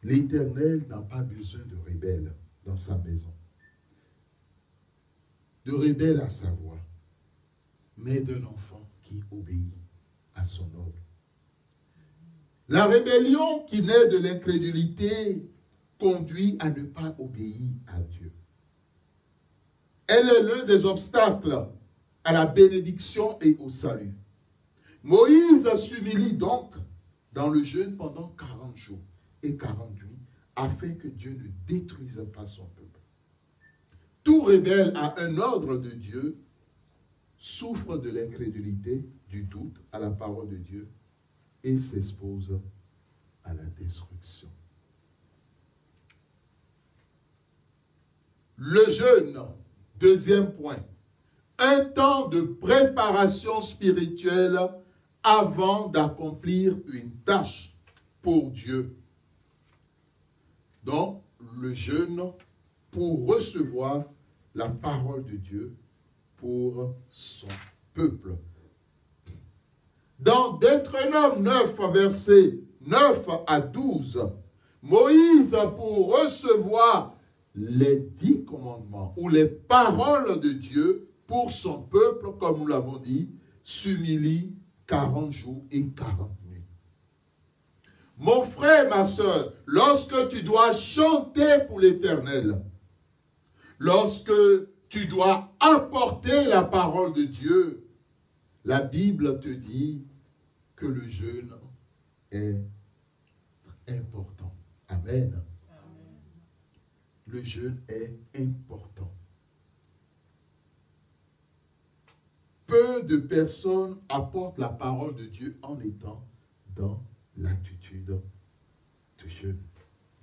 l'Éternel n'a pas besoin de rebelles dans sa maison, de rebelles à sa voix, mais d'un enfant qui obéit à son ordre. La rébellion qui naît de l'incrédulité conduit à ne pas obéir à Dieu. Elle est l'un des obstacles à la bénédiction et au salut. Moïse s'humilie donc dans le jeûne pendant 40 jours et 40 nuits afin que Dieu ne détruise pas son peuple. Tout rebelle à un ordre de Dieu souffre de l'incrédulité, du doute à la parole de Dieu et s'expose à la destruction. Le jeûne, deuxième point, un temps de préparation spirituelle avant d'accomplir une tâche pour Dieu. Donc, le jeûne pour recevoir la parole de Dieu pour son peuple. Dans Deutéronome 9, versets 9 à 12, Moïse Moïse, pour recevoir les 10 commandements ou les paroles de Dieu pour son peuple, comme nous l'avons dit, s'humilie 40 jours et 40 nuits. Mon frère, ma soeur, lorsque tu dois chanter pour l'Éternel, lorsque tu dois apporter la parole de Dieu, la Bible te dit que le jeûne est important. Amen. Amen. Le jeûne est important. Peu de personnes apportent la parole de Dieu en étant dans l'attitude de jeûne,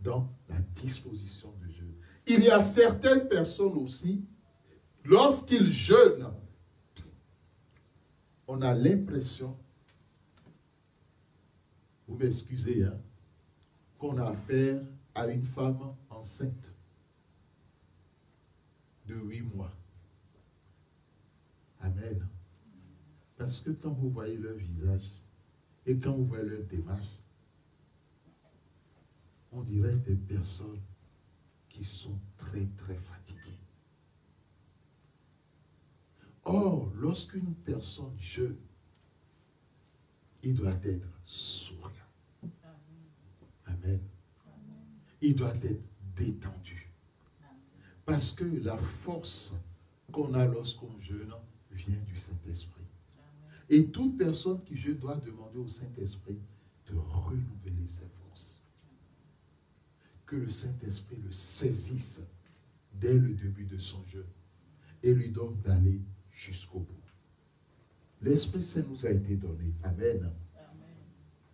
dans la disposition de jeûne. Il y a certaines personnes aussi, lorsqu'ils jeûnent, on a l'impression, vous m'excusez, hein, qu'on a affaire à une femme enceinte de 8 mois. Amen. Parce que quand vous voyez leur visage et quand vous voyez leur démarche, on dirait des personnes qui sont très, très fatiguées. Or, lorsqu'une personne jeûne, il doit être souriant. Amen. Il doit être détendu. Parce que la force qu'on a lorsqu'on jeûne vient du Saint-Esprit. Et toute personne qui jeûne doit demander au Saint-Esprit de renouveler ses forces. Que le Saint-Esprit le saisisse dès le début de son jeûne et lui donne d'aller jusqu'au bout. L'Esprit Saint nous a été donné. Amen.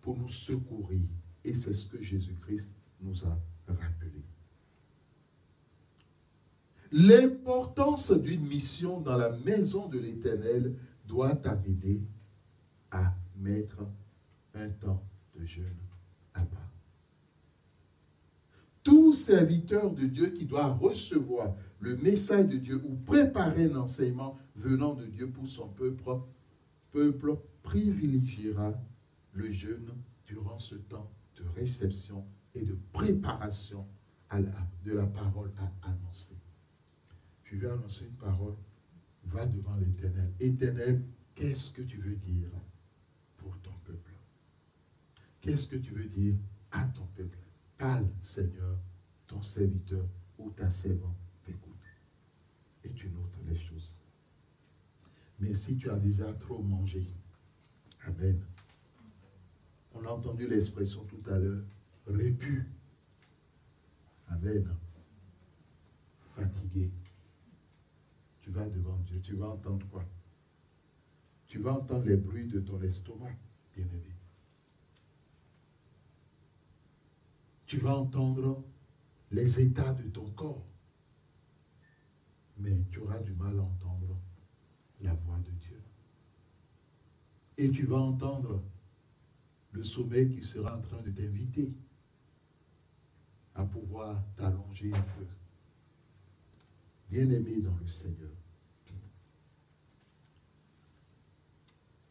Pour nous secourir. Et c'est ce que Jésus-Christ nous a rappelé. L'importance d'une mission dans la maison de l'Éternel doit t'amener à mettre un temps de jeûne à part. Tout serviteur de Dieu qui doit recevoir le message de Dieu ou préparer un enseignement venant de Dieu pour son peuple privilégiera le jeûne durant ce temps de réception et de préparation de la parole à annoncer. Tu veux annoncer une parole, va devant l'Éternel. Éternel, qu'est-ce que tu veux dire pour ton peuple? Qu'est-ce que tu veux dire à ton peuple? Parle, Seigneur, ton serviteur ou ta servante t'écoute. Et tu notes les choses. Mais si tu as déjà trop mangé, amen. On a entendu l'expression tout à l'heure, répu. Amen. Fatigué. Tu vas devant Dieu, tu vas entendre quoi? Tu vas entendre les bruits de ton estomac, bien-aimé. Tu vas entendre les états de ton corps. Mais tu auras du mal à entendre la voix de Dieu. Et tu vas entendre le sommeil qui sera en train de t'inviter à pouvoir t'allonger un peu. Bien-aimé dans le Seigneur.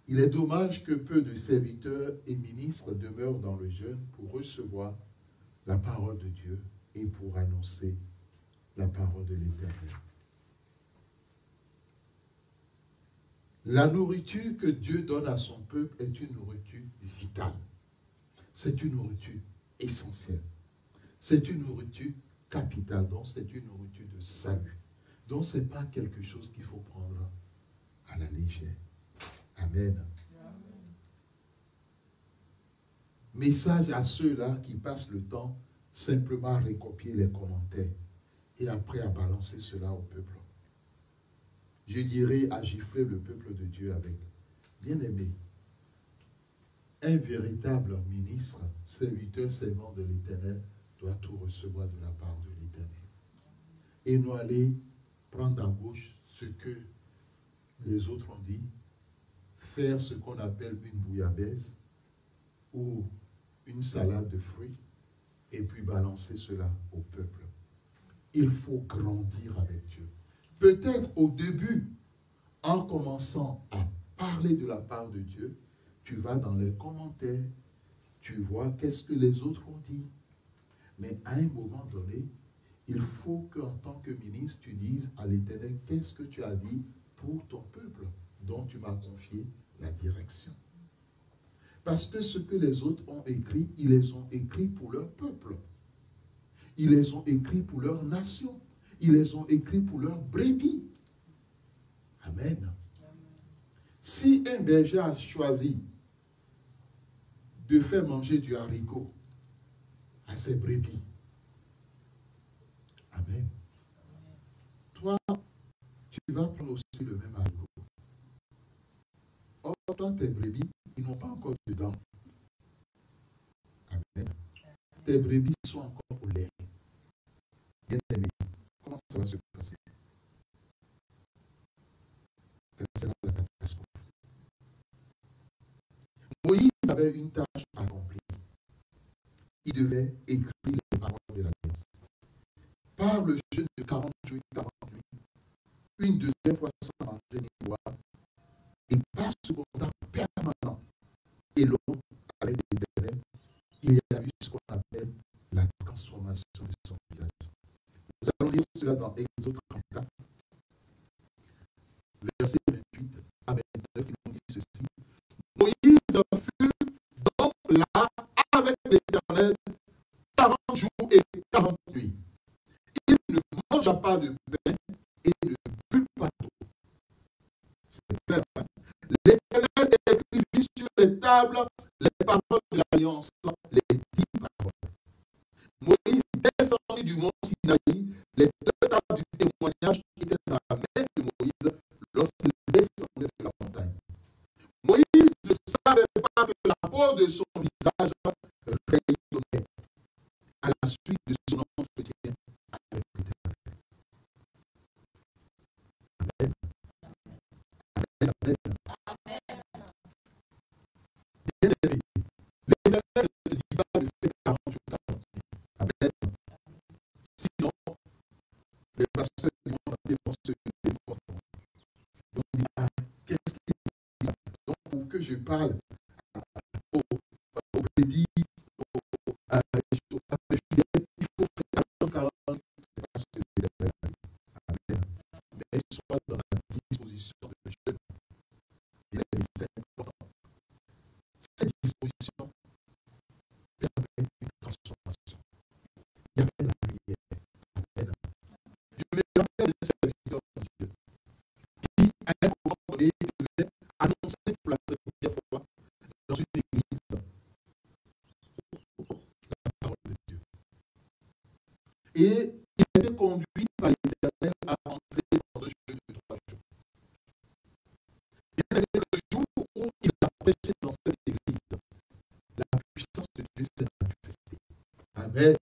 Il est dommage que peu de serviteurs et ministres demeurent dans le jeûne pour recevoir la parole de Dieu et pour annoncer la parole de l'Éternel. La nourriture que Dieu donne à son peuple est une nourriture vitale. C'est une nourriture essentielle. C'est une nourriture capitale. Donc c'est une nourriture de salut. Donc ce n'est pas quelque chose qu'il faut prendre à la légère. Amen. Message à ceux-là qui passent le temps simplement à recopier les commentaires et après à balancer cela au peuple. Je dirais à gifler le peuple de Dieu avec, bien-aimé, un véritable ministre, serviteur, servant de l'Éternel, doit tout recevoir de la part de l'Éternel. Et nous aller prendre à gauche ce que les autres ont dit, faire ce qu'on appelle une bouillabaisse ou une salade de fruits et puis balancer cela au peuple. Il faut grandir avec Dieu. Peut-être au début, en commençant à parler de la part de Dieu, tu vas dans les commentaires, tu vois qu'est-ce que les autres ont dit. Mais à un moment donné, il faut qu'en tant que ministre, tu dises à l'Éternel, qu'est-ce que tu as dit pour ton peuple dont tu m'as confié la direction. Parce que ce que les autres ont écrit, ils les ont écrits pour leur peuple. Ils les ont écrits pour leur nation. Ils les ont écrits pour leur brebis. Amen. Si un berger a choisi de faire manger du haricot à ses brebis, amen, toi, tu vas prendre aussi le même haricot. Or, toi, tes brebis, ils n'ont pas encore de dents. Amen. Tes brebis sont encore au lait. Bien aimé, comment ça va se passer? C'est là la catastrophe. Moïse avait une tâche à accomplir. Il devait écrire les paroles de l'Alliance. Par le jeûne de 40 jours et 40 nuits, une deuxième fois sans manger ni boire, et par ce contact permanent et long avec l'Éternel, il y a eu ce qu'on appelle la transformation de son visage. Nous allons lire cela dans Exode 34, verset 28 à 29, qui nous dit ceci. Moïse fut donc là avec l'Éternel 40 jours et 40 nuits. Il ne mangea pas de pain et ne but pas d'eau. C'est clair. L'Éternel écrivit sur les tables les paroles de l'Alliance, les 10 paroles. Moïse descendit du mont Sinaï, les 2 tables du témoignage étaient dans la main de Moïse lorsqu'il descendait de la montagne. Moïse ne savait pas que la peau de son visage rayonnait à la suite de son entretien avec l'Éternel. Amen. Amen. Amen. Bien aimé, l'Éternel ne dit pas de faire 40 jours, 40 nuits. Amen. Sinon, les pasteurs du monde entier vont se déporter. Donc, il y a qu'est-ce qu'il dit? Donc, pour que je parle aux brebis, aux fidèles, il faut faire 40 jours. C'est pas ce que l'Éternel a dit. Amen. Mais soit dans la disposition de jeûne. Il est important. Cette disposition permet une transformation. Il y avait la lumière. Amen. Je me rappelle de cet serviteur de Dieu qui, à un moment donné, devait annoncer pour la première fois dans une église la parole de Dieu. Et il était conduit par l'Éternel à entrer dans un jeûne de 3 jours. Et le jour où il a prêché dans cette église, la puissance de Dieu s'est manifestée. Amen.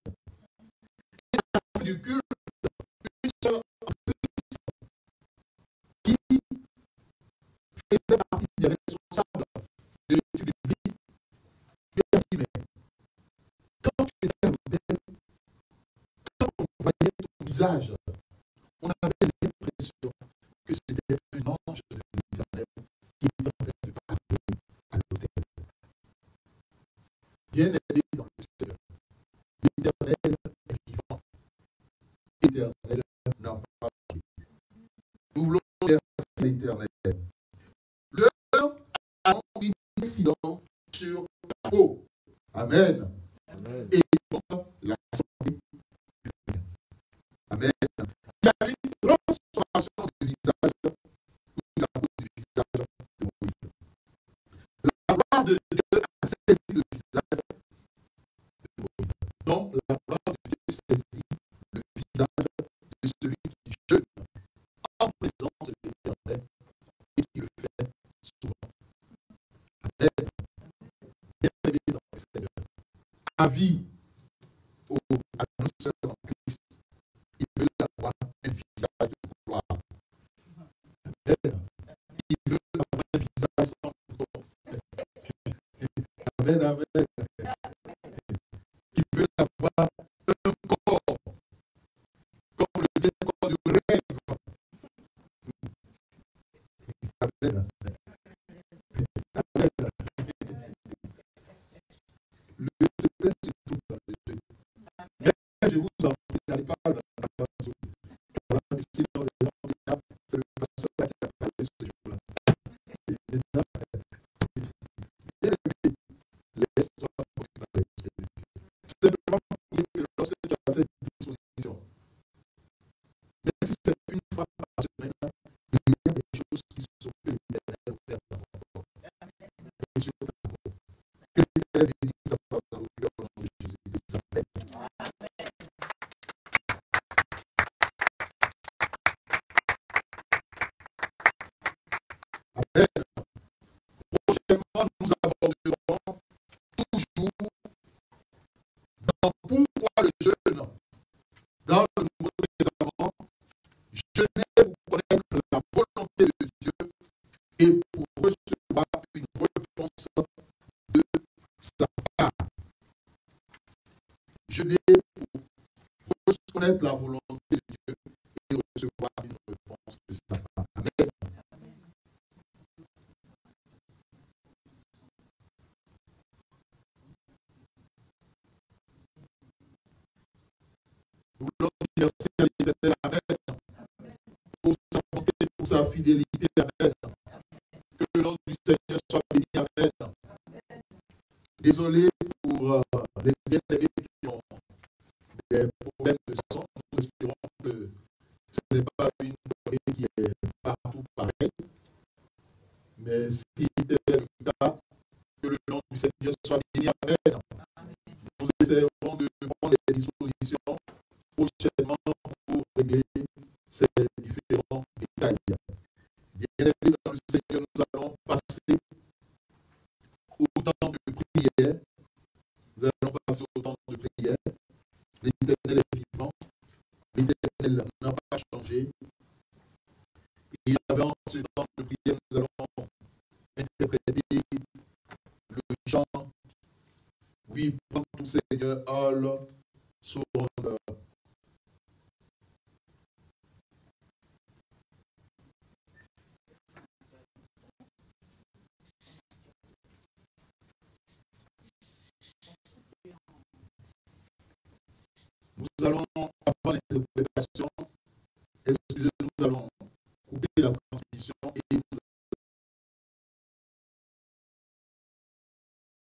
Et à la fin du culte, une sœur en Christ qui faisait partie des responsables de l'étude biblique, lui a dit, mais quand tu étais à l'hôtel, quand on voyait ton visage, on avait l'impression que c'était un ange de l'Éternel qui était en train de parler à l'hôtel. Bien aidé dans le Seigneur. L'Éternel est vivant. L'Éternel n'a pas parlé. Nous voulons dire à l'Éternel. L'heure a une incidence sur ta peau. Amen. Amen. Et donc, la santé. Amen. Il y a une transformation du visage, de la peau du visage de Moïse. La gloire de Dieu a saisi le visage de Moïse. Donc, la gloire de Dieu saisit le visage de celui qui jeûne en présence de l'Éternel et qui le fait souvent. Amen. Bienvenue dans le Seigneur. Avis à nos sœurs en Christ. Il veut avoir un visage de gloire. Amen. Il veut avoir un visage sans bouton. Amen, amen. Il veut avoir un corps comme le décor du rêve. Amen. Amen. Le secret se trouve dans le jeu. Mais je vous en prie, n'allez pas dans la voiture. Voilà, ici, dans les gens, c'est le pasteur qui a parlé ce jour-là. Et maintenant, laisse-toi porter par l'Esprit de Dieu. Simplement pour dire que lorsque tu as cette disposition, même si c'est une fois par semaine, il y a des choses qui sont que l'Éternel va faire dans ton corps. Et sur ta peau. Que l'Éternel bénisse sa parole dans le cœur au nom de Jésus-Christ. Amen. Amen. Prochainement, nous aborderons toujours dans pourquoi le jeûne dans le Nouveau Testament, jeûner pour connaître la volonté de Dieu et pour recevoir une réponse de sa part. Jeûner pour connaître la volonté de Dieu et recevoir une réponse de sa part. Amen. Nous voulons dire merci à l'Éternel, Amen, pour sa bonté, pour sa fidélité, Amen. Que le nom du Seigneur soit béni, Amen. Désolé pour les bien-aimés qui ont des problèmes de son. Nous espérons que ce n'est pas une donnée qui est partout pareille. Mais si tel est le cas, que le nom du Seigneur soit béni, Amen. Nous essaierons de prendre des dispositions prochainement pour régler ces différents détails. Bien-aimés dans le Seigneur, nous allons passer au temps de prière. Nous allons passer au temps de prière. L'Éternel est vivant. L'Éternel n'a pas changé. Et avant ce temps de prière, nous allons interpréter le chant. Oui, prends tout Seigneur, all sur honneur. Nous allons, avant l'interprétation, excusez-nous, nous allons couper la transmission